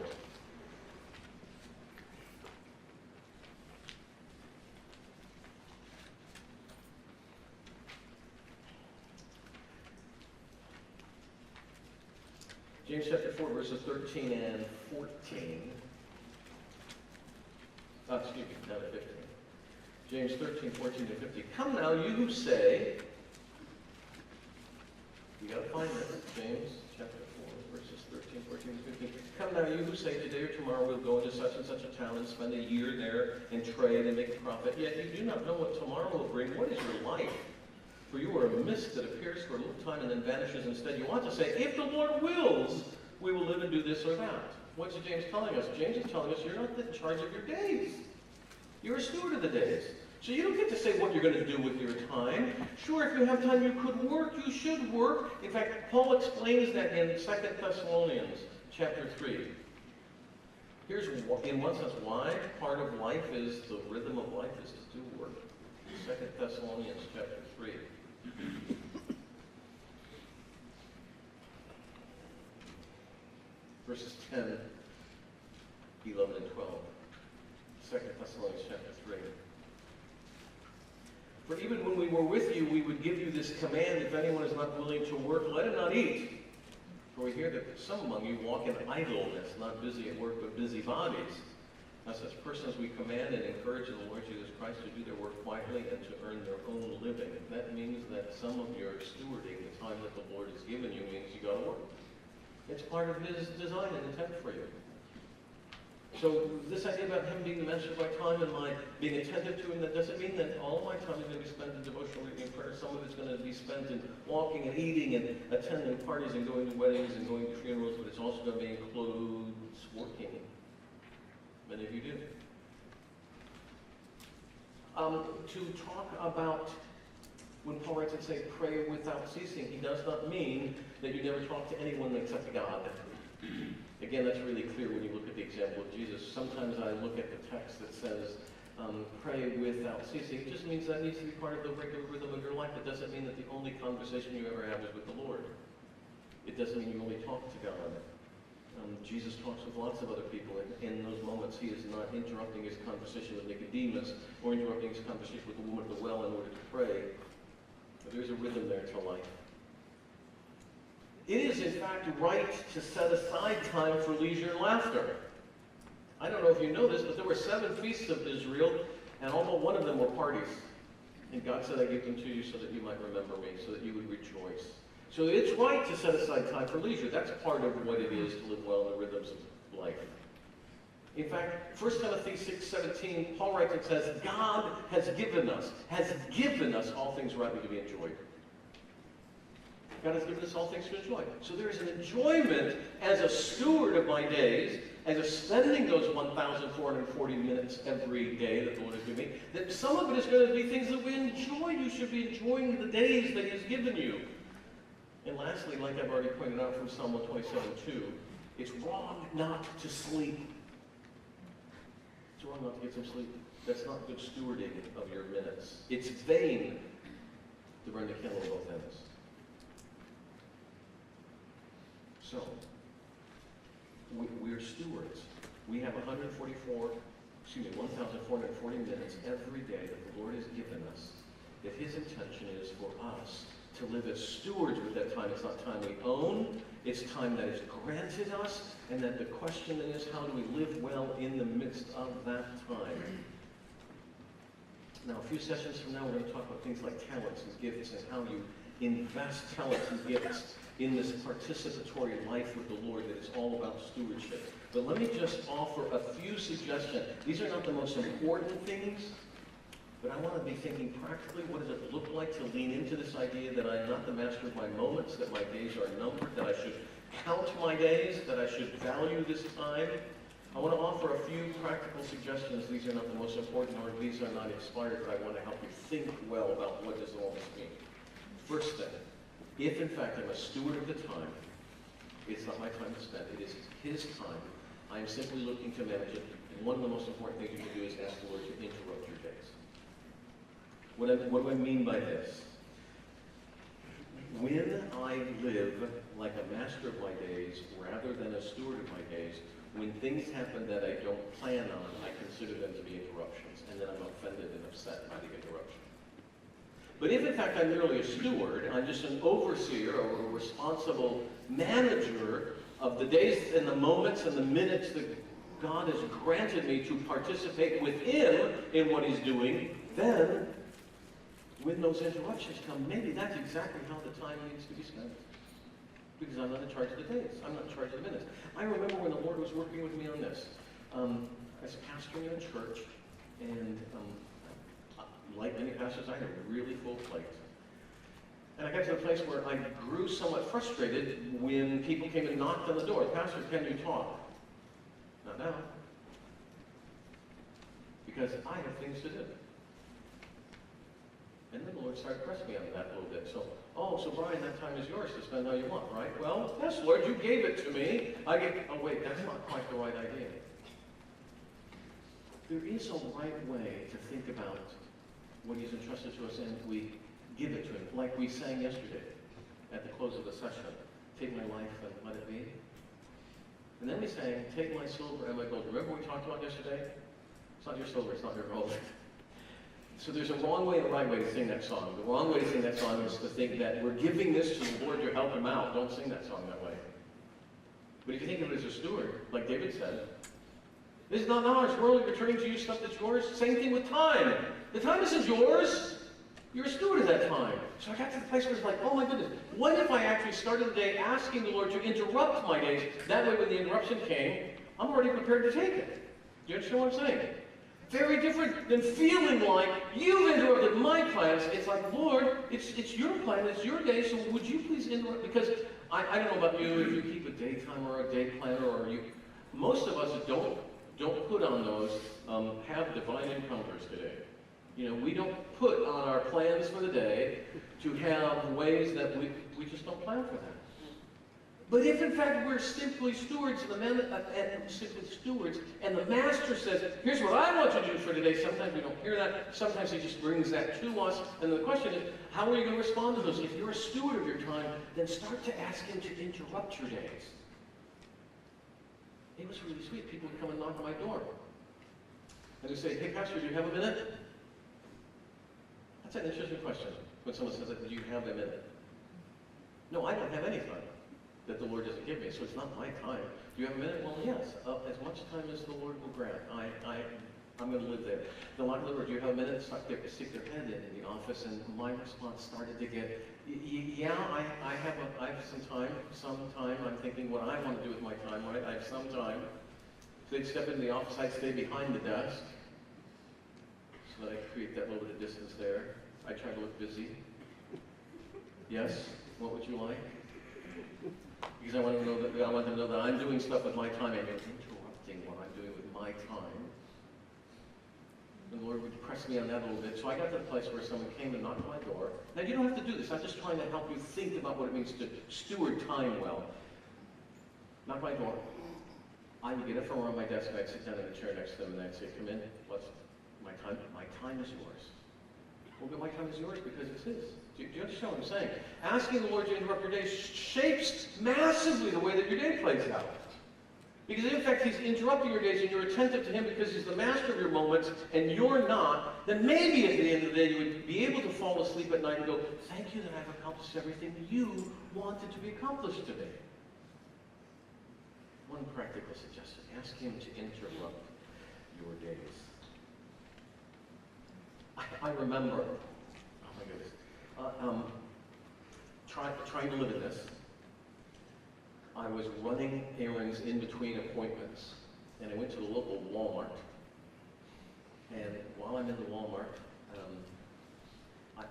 James chapter 4, verses 13 and 14. Excuse me, down to 15. James 13, 14 to 15. Come now, you who say, you got to find that. James chapter 4, verses 13, 14 to 15. Come now, you who say, today or tomorrow we'll go into such and such a town and spend a year there and trade and make a profit. Yet you do not know what tomorrow will bring. What is your life? For you are a mist that appears for a little time and then vanishes. Instead, you want to say, if the Lord wills, we will live and do this or that. What's James telling us? James is telling us you're not in charge of your days. You're a steward of the days. So you don't get to say what you're going to do with your time. Sure, if you have time, you could work. You should work. In fact, Paul explains that in 2 Thessalonians chapter 3. Here's, in one sense, why part of life is, the rhythm of life is to do work. 2 Thessalonians chapter 3. Verses 10, 11, and 12. 2 Thessalonians chapter 3. For even when we were with you, we would give you this command, if anyone is not willing to work, let him not eat. For we hear that some among you walk in idleness, not busy at work, but busy bodies. As such persons we command and encourage in the Lord Jesus Christ to do their work quietly and to earn their own living. That means that some of your stewarding, the time that the Lord has given you, means you got to work. It's part of his design and intent for you. So this idea about him being the master of my time and my being attentive to him, that doesn't mean that all of my time is going to be spent in devotional reading and prayer. Some of it's going to be spent in walking and eating and attending parties and going to weddings and going to funerals, but it's also going to be includes working. Many of you do. To talk about, when Paul writes and say, pray without ceasing, he does not mean that you never talk to anyone except God. Again, that's really clear when you look at the example of Jesus. Sometimes I look at the text that says, pray without ceasing. It just means that needs to be part of the regular rhythm of your life. It doesn't mean that the only conversation you ever have is with the Lord. It doesn't mean you only talk to God. Jesus talks with lots of other people, and in those moments he is not interrupting his conversation with Nicodemus or interrupting his conversation with the woman at the well in order to pray. But there's a rhythm there to life. It is, in fact, right to set aside time for leisure and laughter. I don't know if you know this, but there were 7 feasts of Israel, and all but one of them were parties. And God said, I give them to you so that you might remember me, so that you would rejoice. So it's right to set aside time for leisure. That's part of what it is to live well in the rhythms of life. In fact, 1 Timothy 6:17, Paul writes and says, God has given us all things rightly to be enjoyed. God has given us all things to enjoy. So there is an enjoyment as a steward of my days, as a spending those 1,440 minutes every day that the Lord has given me, that some of it is going to be things that we enjoy. You should be enjoying the days that He has given you. And lastly, like I've already pointed out from Psalm 127:2, it's wrong not to sleep. It's wrong not to get some sleep. That's not good stewarding of your minutes. It's vain to burn the candle at both ends. So, we're stewards. We have 1,440 minutes every day that the Lord has given us, that His intention is for us to live as stewards with that time. It's not time we own, it's time that is granted us, and that the question then is, how do we live well in the midst of that time? Now, a few sessions from now, we're going to talk about things like talents and gifts and how you invest talents and gifts in this participatory life with the Lord that is all about stewardship. But let me just offer a few suggestions. These are not the most important things, but I want to be thinking practically, what does it look like to lean into this idea that I'm not the master of my moments, that my days are numbered, that I should count my days, that I should value this time. I want to offer a few practical suggestions. These are not the most important, or these are not expired, but I want to help you think well about what does all this mean. First thing, if in fact I'm a steward of the time, it's not my time to spend, it is His time. I am simply looking to manage it, and one of the most important things you can do is ask the Lord to interrupt your days. What do I mean by this? When I live like a master of my days rather than a steward of my days, when things happen that I don't plan on, I consider them to be interruptions, and then I'm offended and upset by the interruption. But if in fact I'm merely a steward, I'm just an overseer or a responsible manager of the days and the moments and the minutes that God has granted me to participate with Him in what He's doing, then when those interruptions come, maybe that's exactly how the time needs to be spent. Because I'm not in charge of the days. I'm not in charge of the minutes. I remember when the Lord was working with me on this. As pastoring in a church, and like many pastors, I had a really full plate. And I got to the place where I grew somewhat frustrated when people came and knocked on the door. Pastor, can you talk? Not now. Because I have things to do. And then the Lord started pressing me on that a little bit. So Brian, that time is yours to spend how you want, right? Well, yes, Lord, you gave it to me. Oh wait, that's not quite the right idea. There is a right way to think about what He's entrusted to us, and we give it to Him. Like we sang yesterday at the close of the session, take my life and let it be. And then we sang, take my silver and my gold. Remember what we talked about yesterday? It's not your silver, it's not your gold. So there's a wrong way and a right way to sing that song. The wrong way to sing that song is to think that we're giving this to the Lord to help Him out. Don't sing that song that way. But if you think of it as a steward, like David said, this is not ours. We're only returning to you stuff that's yours. Same thing with time. The time isn't yours. You're a steward of that time. So I got to the place where it's like, oh my goodness, what if I actually started the day asking the Lord to interrupt my days? That way when the interruption came, I'm already prepared to take it. Do you understand what I'm saying? Very different than feeling like you've interrupted my plans. It's like, Lord, it's your plan, it's your day, so would you please interrupt? Because I don't know about you, if you keep a daytime or a day planner, or most of us don't put on those, have divine encounters today. You know, we don't put on our plans for the day to have ways that we just don't plan for that. But if in fact we're simply stewards, and the Master says, here's what I want you to do for today, sometimes we don't hear that, sometimes He just brings that to us, and the question is, how are you going to respond to those? If you're a steward of your time, then start to ask Him to interrupt your days. It was really sweet. People would come and knock on my door. And they'd say, hey, Pastor, do you have a minute? That's an interesting question when someone says, do you have a minute? No, I don't have any time that the Lord doesn't give me, so it's not my time. Do you have a minute? Well, yes, as much time as the Lord will grant. I'm going to live there. The Lord, do you have a minute? Stick their head in the office, and my response started to get, yeah, I have some time. I'm thinking what I want to do with my time, right? I have some time. So they'd step into the office, I'd stay behind the desk, so that I create that little bit of distance there. I try to look busy. Yes, what would you like? Because I want them to know that I'm doing stuff with my time, and you're interrupting what I'm doing with my time. And the Lord would press me on that a little bit. So I got to the place where someone came and knocked on my door. Now, you don't have to do this. I'm just trying to help you think about what it means to steward time well. Knock my door. I would get up from around my desk, and I'd sit down in the chair next to them, and I'd say, come in. What's my time? My time is yours. Well, but my time is yours because it's His. Do you understand what I'm saying? Asking the Lord to interrupt your day shapes massively the way that your day plays out. Because in fact, He's interrupting your days and you're attentive to Him because He's the master of your moments and you're not, then maybe at the end of the day you would be able to fall asleep at night and go, thank you that I've accomplished everything you wanted to be accomplished today. One practical suggestion, ask Him to interrupt your days. I remember, oh my goodness, trying to live in this. I was running errands in between appointments, and I went to the local Walmart. And while I'm in the Walmart,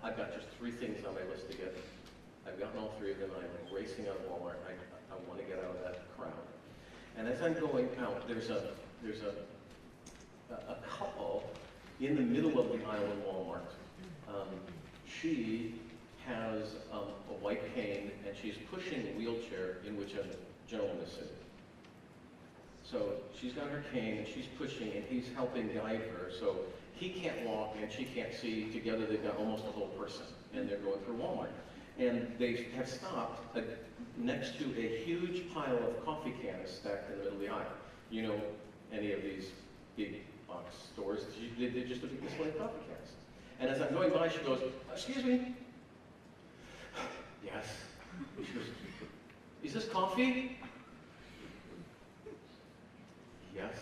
I've got just 3 things on my list to get. I've gotten all 3 of them, and I'm racing out of Walmart. I want to get out of that crowd. And as I'm going out, there's a couple in the middle of the aisle in Walmart. She has a white cane, and she's pushing a wheelchair in which a gentleman is sitting. So she's got her cane, and she's pushing, and he's helping guide her. So he can't walk, and she can't see. Together, they've got almost a whole person, and they're going through Walmart. And they have stopped next to a huge pile of coffee cans stacked in the middle of the aisle. You know, any of these big box stores, they're just a big display of coffee cans. And as I'm going by, she goes, excuse me. Yes. She goes, is this coffee? Yes.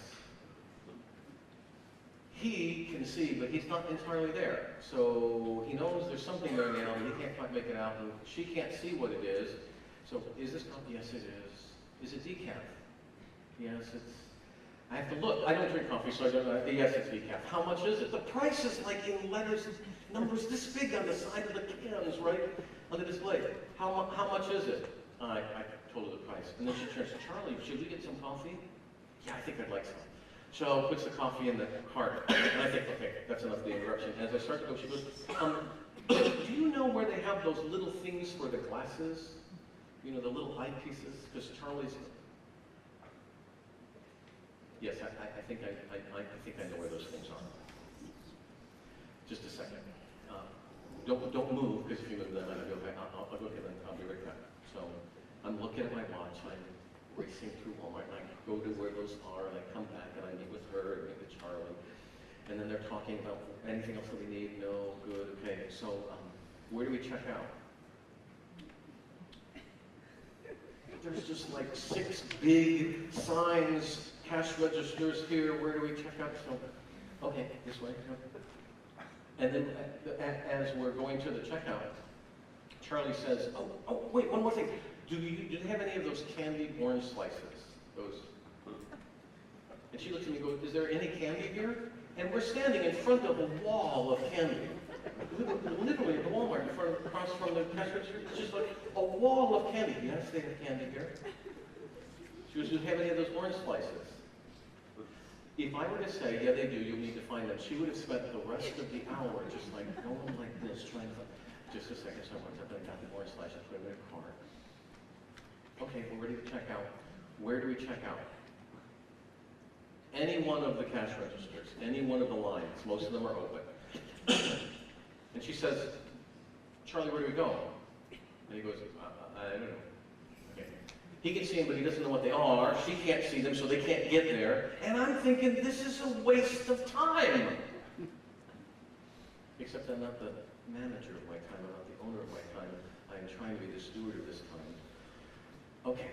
He can see, but he's not entirely there. So he knows there's something there now, and he can't quite make it out, and she can't see what it is. So, is this coffee? Yes, it is. Is it decaf? Yes, it's... I have to look. I don't drink coffee, so I don't know. Yes, it's decaf. How much is it? The price is like in letters, numbers this big on the side of the cans, right? On the display. How much is it? I told her the price. And then she turns to Charlie, should we get some coffee? Yeah, I think I'd like some. So puts the coffee in the cart. And I think, okay, that's enough of the interruption. And as I start to go, she goes, do you know where they have those little things for the glasses? You know, the little eyepieces? Because Charlie's... Yes, I think I know where those things are. Just a second. Don't move, because if you move, then I'll go back. I'll go ahead and I'll be right back. So I'm looking at my watch. I'm racing through Walmart, and I go to where those are, and I come back, and I meet with her, and meet with Charlie. And then they're talking about anything else that we need. No, good, okay. So where do we check out? There's just like 6 big signs, cash registers here. Where do we check out? So, okay, this way. And then as we're going to the checkout, Charlie says, oh, wait, one more thing. Do they have any of those candy orange slices? Those. And she looks at me and goes, is there any candy here? And we're standing in front of a wall of candy. Literally at the Walmart, across from the cash register, it's just like a wall of candy. Yes, they have candy here. She goes, do you have any of those orange slices? If I were to say, yeah, they do, you'll need to find them, she would have spent the rest of the hour just like going like this, trying to find. Just a second, so I got the orange slices, put them in a cart. Okay, we're ready to check out. Where do we check out? Any one of the cash registers, any one of the lines, most of them are open. And she says, Charlie, where do we go? And he goes, I don't know. Okay. He can see them, but he doesn't know what they are. She can't see them, so they can't get there. And I'm thinking, this is a waste of time. Except I'm not the manager of my time. I'm not the owner of my time. I am trying to be the steward of this time. Okay.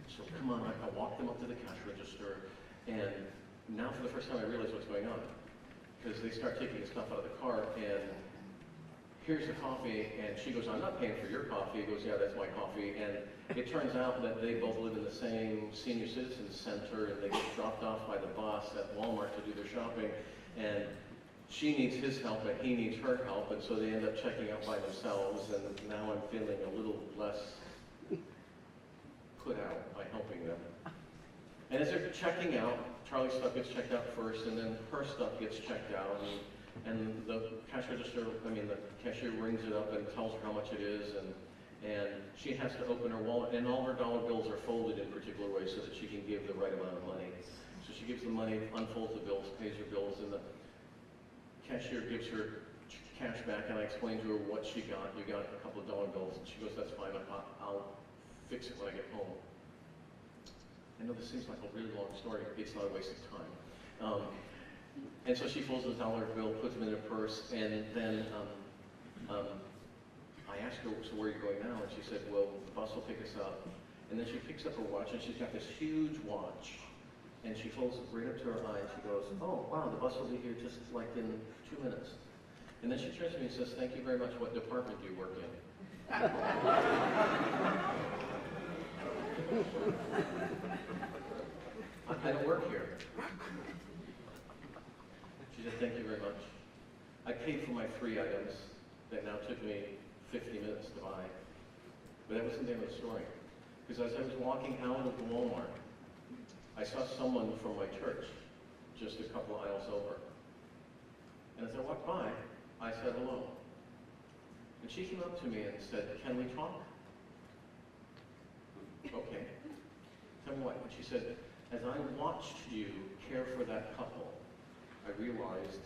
So come on, I walk them up to the cash register, and now for the first time I realize what's going on. Because they start taking the stuff out of the cart, and here's the coffee, and she goes, I'm not paying for your coffee. He goes, yeah, that's my coffee. And it turns out that they both live in the same senior citizen center, and they get dropped off by the bus at Walmart to do their shopping. And she needs his help, and he needs her help, and so they end up checking out by themselves. And now I'm feeling a little less put out by helping them. And as they're checking out, Charlie's stuff gets checked out first, and then her stuff gets checked out. And the cash register, the cashier rings it up and tells her how much it is, and she has to open her wallet, and all her dollar bills are folded in particular ways so that she can give the right amount of money. So she gives the money, unfolds the bills, pays her bills, and the cashier gives her cash back, and I explain to her what she got. You got a couple of dollar bills, and she goes, that's fine, I'll fix it when I get home. I know this seems like a really long story. It's not a waste of time. And so she folds the dollar bill, puts them in her purse, and then I asked her, so where are you going now? And she said, well, the bus will pick us up. And then she picks up her watch, and she's got this huge watch. And she folds it right up to her eye, and she goes, oh, wow, the bus will be here just like in 2 minutes. And then she turns to me and says, thank you very much. What department do you work in? I don't work here. She said, thank you very much. I paid for my 3 items that now took me 50 minutes to buy. But that wasn't the end of the story. Because as I was walking out of the Walmart, I saw someone from my church just a couple aisles over. And as I walked by, I said hello. And she came up to me and said, can we talk? Okay. Tell me what? And she said, as I watched you care for that couple, I realized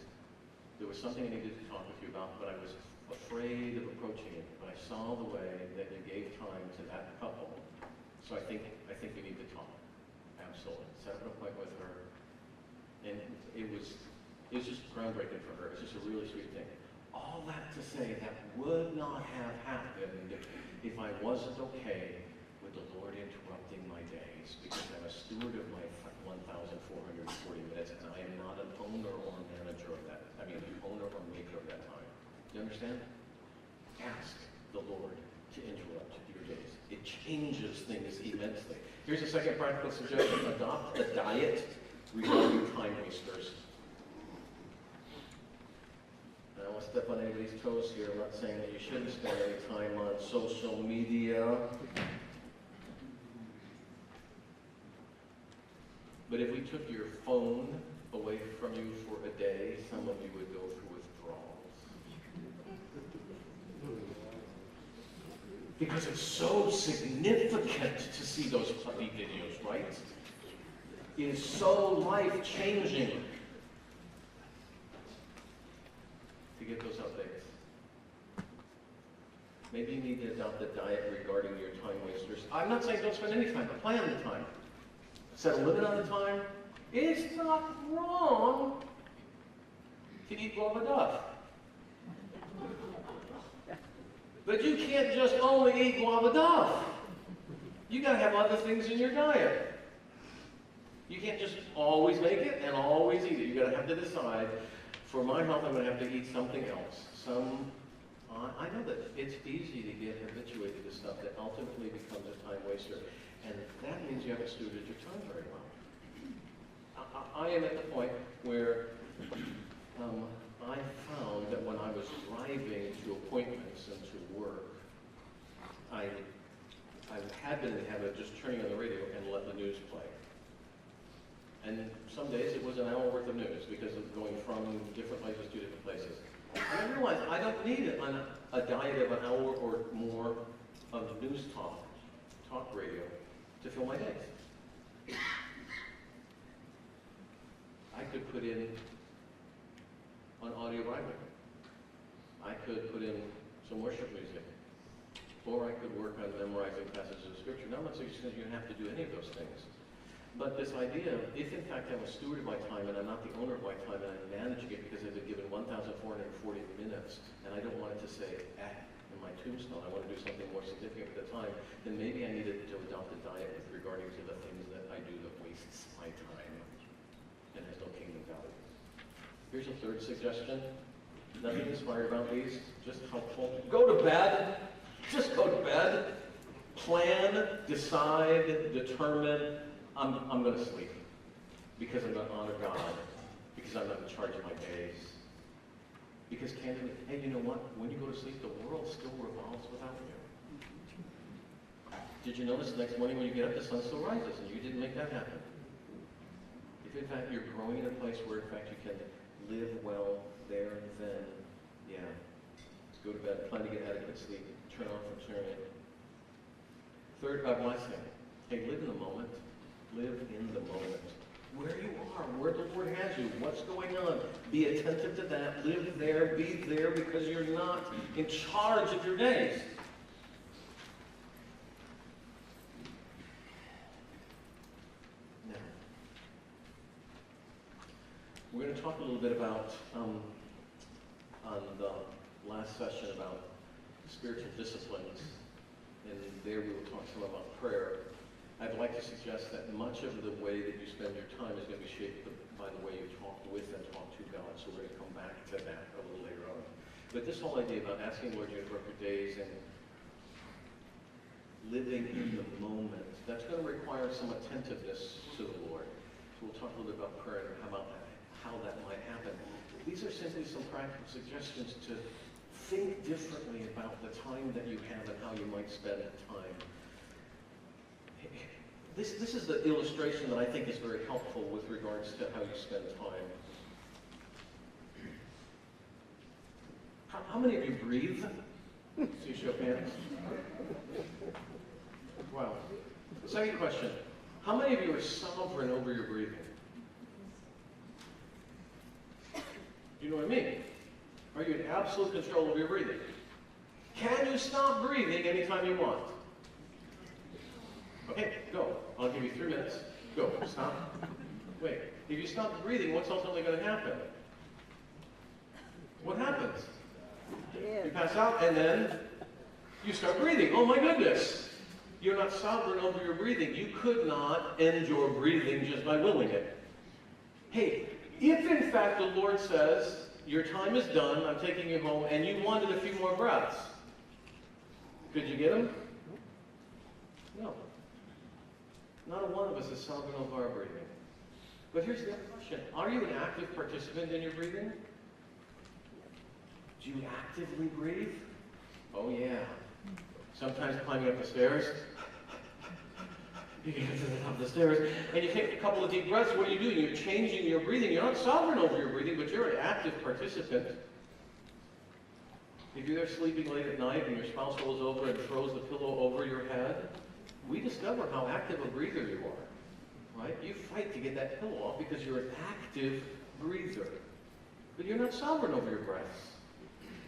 there was something I needed to talk with you about, but I was afraid of approaching it. But I saw the way that you gave time to that couple. So I think we need to talk. Absolutely. Set up an appointment with her. And it was just groundbreaking for her. It's just a really sweet thing. All that to say, that would not have happened if I wasn't okay with the Lord interrupting my days, because I'm a steward of my 1,440 minutes, and I am not an owner or manager of that. Owner or maker of that time. Do you understand? Ask the Lord to interrupt your days. It changes things immensely. Here's a second practical suggestion. Adopt a diet regarding time wasters. I don't want to step on anybody's toes here. I'm not saying that you shouldn't spend any time on social media. But if we took your phone away from you for a day, some of you would go through withdrawals. Because it's so significant to see those puppy videos, right? It is so life-changing to get those updates. Maybe you need to adopt a diet regarding your time wasters. I'm not saying don't spend any time, but plan the time. Set a limit on the time. It's not wrong to eat guava duff. But you can't just only eat guava duff. You gotta have other things in your diet. You can't just always make it and always eat it. You gotta have to decide, for my health, I'm gonna have to eat something else. I know that it's easy to get habituated to stuff that ultimately becomes a time waster. And that means you haven't stewarded your time very well. I am at the point where I found that when I was driving to appointments and to work, I had been in the habit of just turning on the radio and let the news play. And some days it was an hour worth of news because of going from different places to different places. And I realized I don't need a diet of an hour or more of news talk radio, to fill my days. I could put in an audio Bible. I could put in some worship music. or I could work on memorizing passages of Scripture. Now, I'm not suggesting you have to do any of those things. But this idea, if in fact I'm a steward of my time and I'm not the owner of my time and I'm managing it because I've been given 1,440 minutes and I don't want it to say in my tombstone, I want to do something more significant with the time, then maybe I needed to adopt a diet with regarding to the things that I do that wastes my time and has no kingdom value. Here's a third suggestion. Nothing inspired about these, just helpful. Go to bed. Just go to bed. Plan, decide, determine, I'm going to sleep because I'm going to honor God, because I'm not in charge of my days. Because candidly, hey, you know what? When you go to sleep, the world still revolves without you. Did you notice the next morning when you get up, the sun still rises, and you didn't make that happen? If in fact you're growing in a place where in fact you can live well there and then, yeah, go to bed, plan to get adequate sleep, turn off and turn in. Third, last thing, hey, live in the moment. Live in the moment. Where you are, where the Lord has you, what's going on. Be attentive to that. Live there, be there, because you're not in charge of your days. Now, we're going to talk a little bit about, on the last session, about spiritual disciplines. And there we will talk some about prayer. I'd like to suggest that much of the way that you spend your time is going to be shaped by the way you talk with and talk to God. So we're going to come back to that a little later on. But this whole idea about asking the Lord to interrupt your days and living in the moment, that's going to require some attentiveness to the Lord. So we'll talk a little bit about prayer and how that might happen. These are simply some practical suggestions to think differently about the time that you have and how you might spend that time. This is the illustration that I think is very helpful with regards to how you spend time. How many of you breathe? See you show of hands. Wow. Second question. How many of you are sovereign over your breathing? Do you know what I mean? Are you in absolute control of your breathing? Can you stop breathing anytime you want? Okay, go. I'll give you 3 minutes. Go. Stop. Wait. If you stop breathing, what's ultimately going to happen? What happens? You pass out and then you start breathing. Oh my goodness. You're not sovereign over your breathing. You could not end your breathing just by willing it. Hey, if in fact the Lord says, your time is done, I'm taking you home, and you wanted a few more breaths, could you get them? No. Not a one of us is sovereign over our breathing. But here's the other question. Are you an active participant in your breathing? Do you actively breathe? Oh yeah. Sometimes climbing up the stairs. You get to the top of the stairs, and you take a couple of deep breaths. What are you doing? You're changing your breathing. You're not sovereign over your breathing, but you're an active participant. If you're there sleeping late at night and your spouse rolls over and throws the pillow over your head, we discover how active a breather you are, right? You fight to get that pillow off because you're an active breather. But you're not sovereign over your breaths.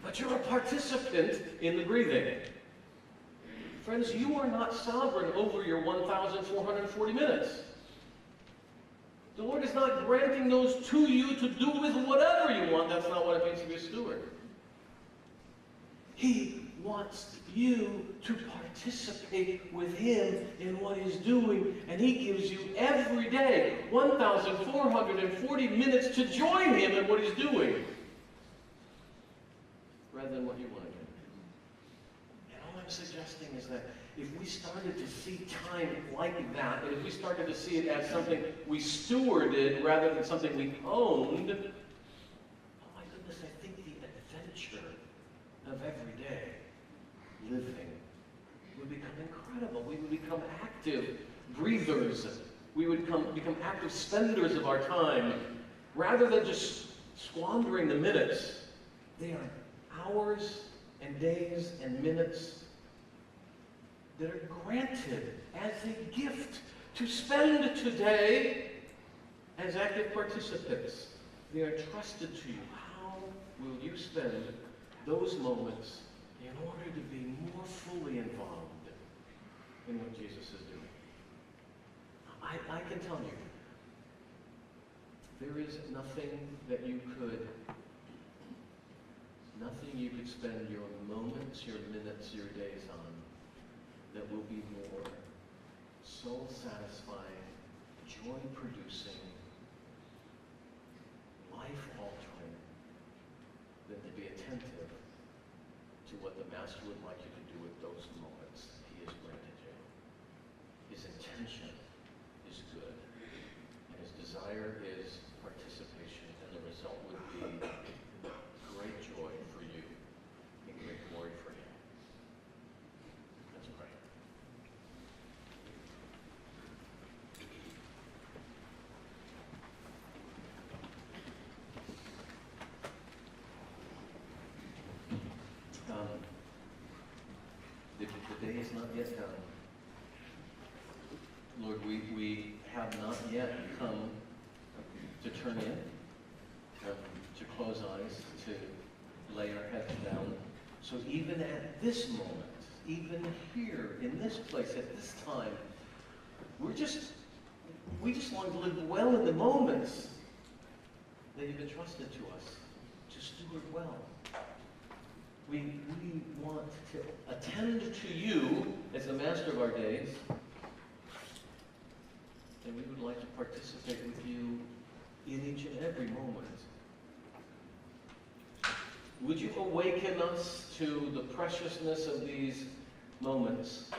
But you're a participant in the breathing. Friends, you are not sovereign over your 1,440 minutes. The Lord is not granting those to you to do with whatever you want. That's not what it means to be a steward. He wants you to participate with Him in what He's doing, and He gives you every day 1,440 minutes to join Him in what He's doing, rather than what you want to do. And all I'm suggesting is that if we started to see time like that, and if we started to see it as something we stewarded rather than something we owned, oh my goodness, I think the adventure of every day living would become incredible. We would become active breathers. We would become active spenders of our time. Rather than just squandering the minutes, they are hours and days and minutes that are granted as a gift to spend today as active participants. They are trusted to you. How will you spend those moments in order to be more fully involved in what Jesus is doing. I can tell you, there is nothing you could spend your moments, your minutes, your days on that will be more soul satisfying, joy producing, life altering than to be attentive to what the Master would like you to do with those moments he has granted you. His intention is good, and his desire is participation, and the result would be great joy for you and great glory for him. Let's pray. The day is not yet done. Lord, we have not yet come to turn in, to close eyes, to lay our heads down. So even at this moment, even here, in this place, at this time, we just want to live well in the moments that you've entrusted to us, to steward well. We want to attend to you as the master of our days, and we would like to participate with you in each and every moment. Would you awaken us to the preciousness of these moments,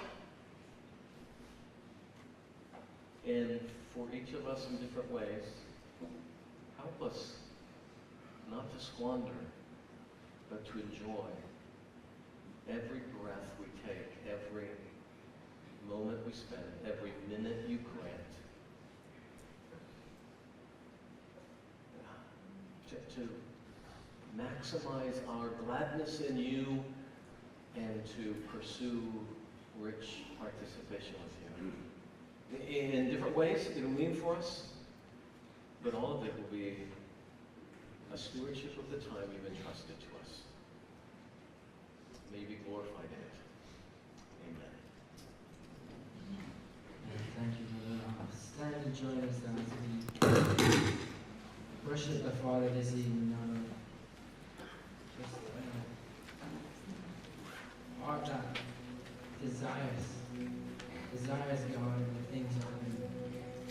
and for each of us in different ways, help us not to squander, but to enjoy every breath we take, every moment we spend, every minute you grant. To maximize our gladness in you and to pursue rich participation with you. In different ways, it'll mean for us, but all of it will be a stewardship of the time you've entrusted to us. May you be glorified in it. Amen. Thank you, brother. Stand and join us as we worship the Father this evening. Just heart that desires God and the things of Him.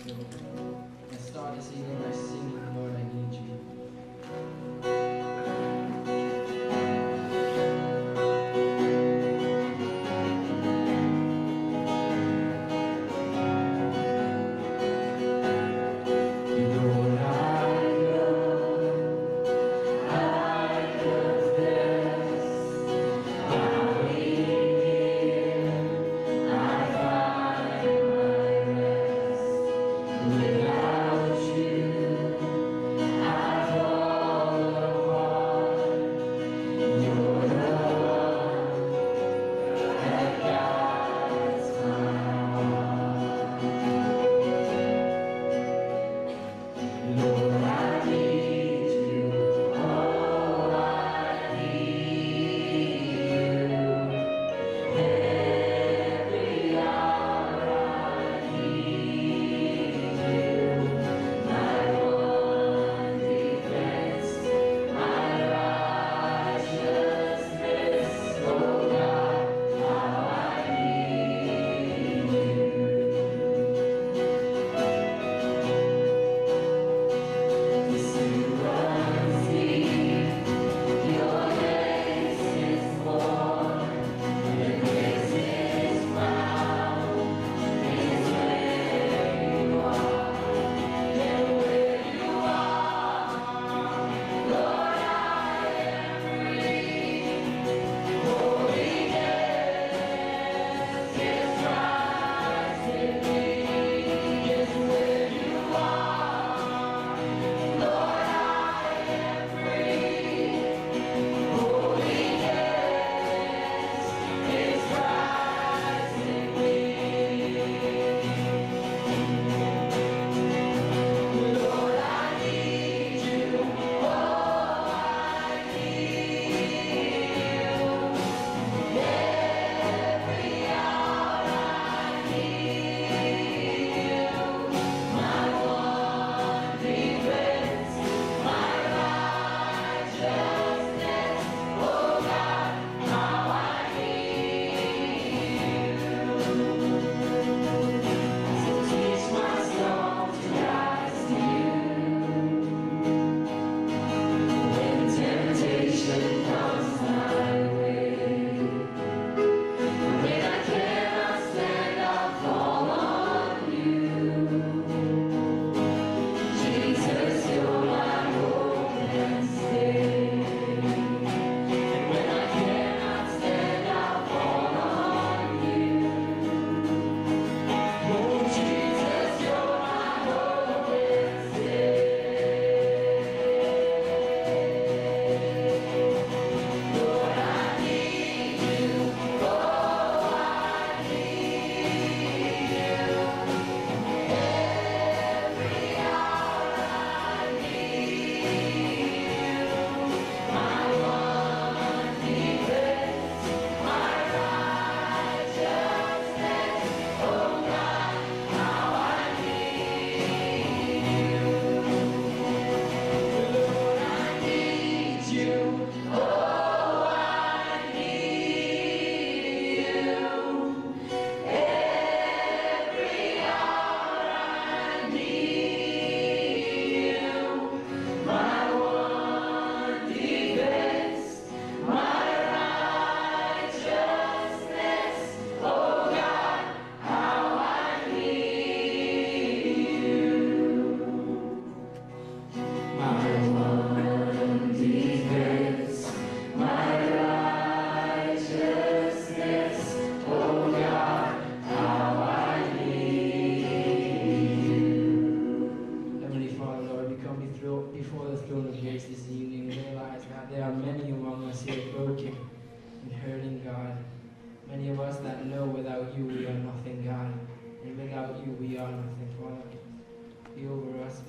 So let's start this evening by singing, Lord, I need you. Without you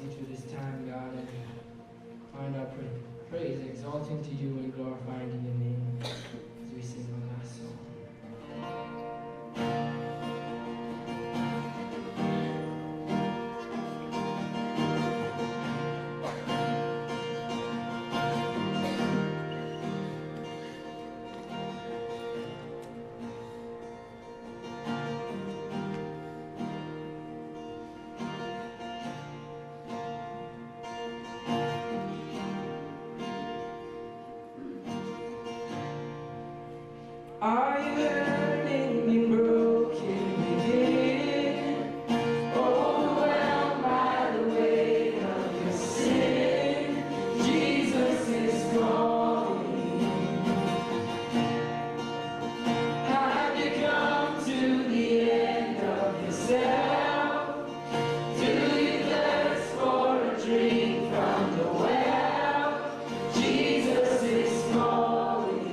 thee through this time, God, and find our praise, exalting to you and glorifying in your name as we sing our last song. Are you hurting and broken within, overwhelmed by the weight of your sin? Jesus is calling. Have you come to the end of yourself? Do you thirst for a drink from the well? Jesus is calling.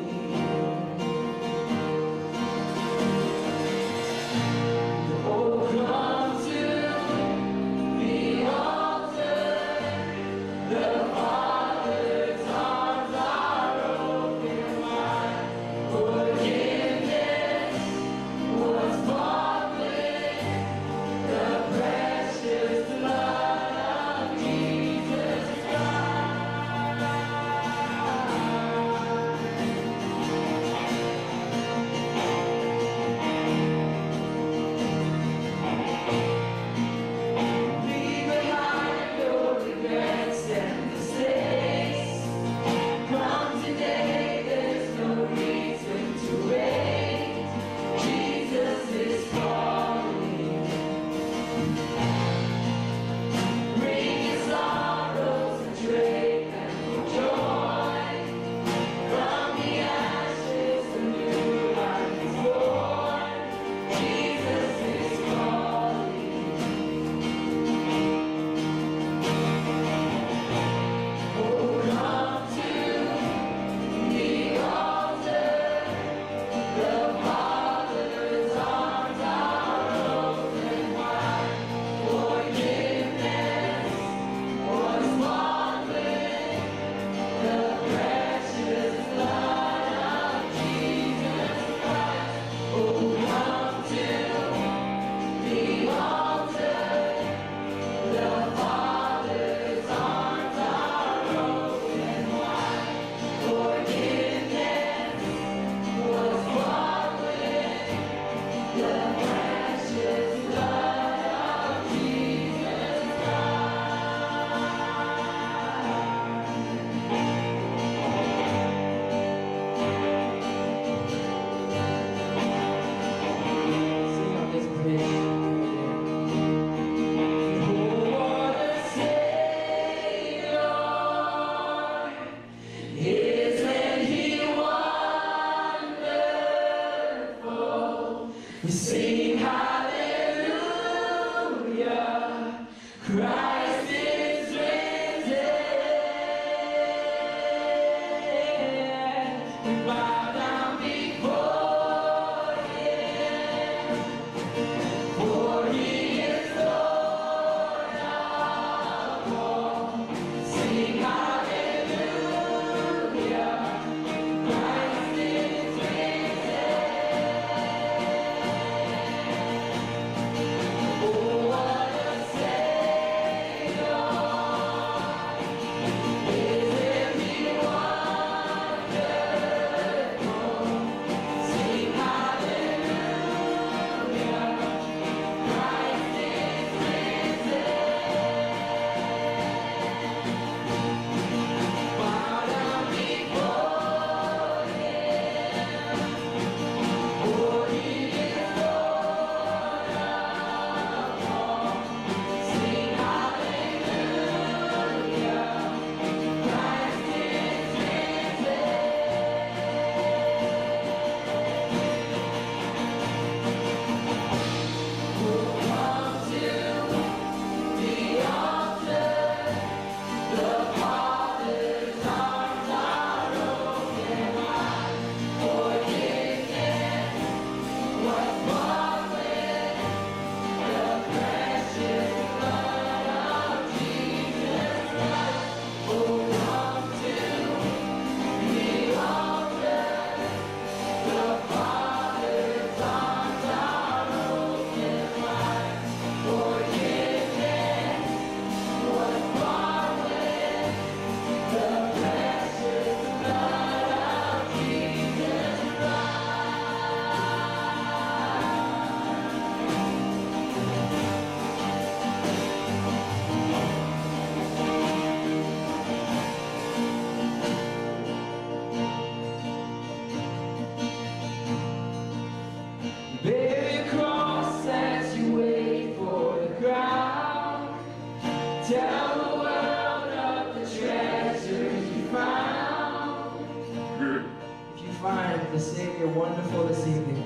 time to sing You're Wonderful this evening.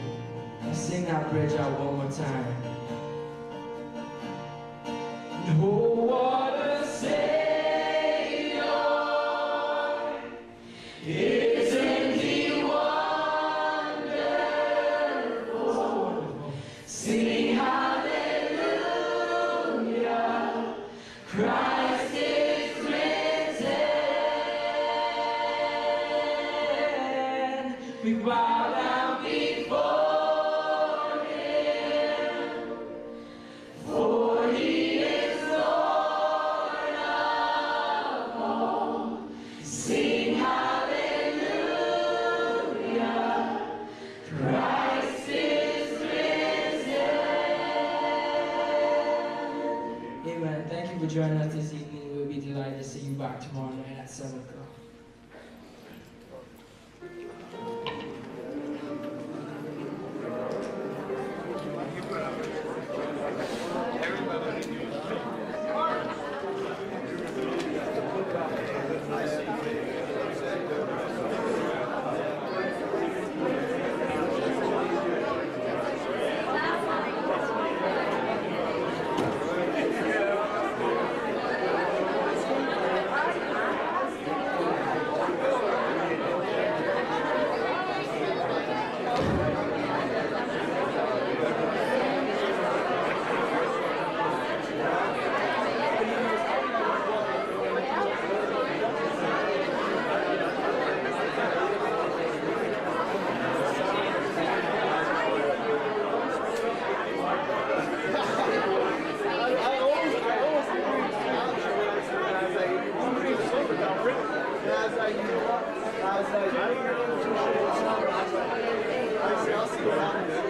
Let's sing that bridge out one more time. Oh, what a Savior, isn't He wonderful? Sing hallelujah, Christ is risen. We bow down before Him, for He is Lord of all. Sing hallelujah, Christ is risen. Amen. Thank you for joining us this evening. We'll be delighted to see you back tomorrow night at 7 o'clock. I was like,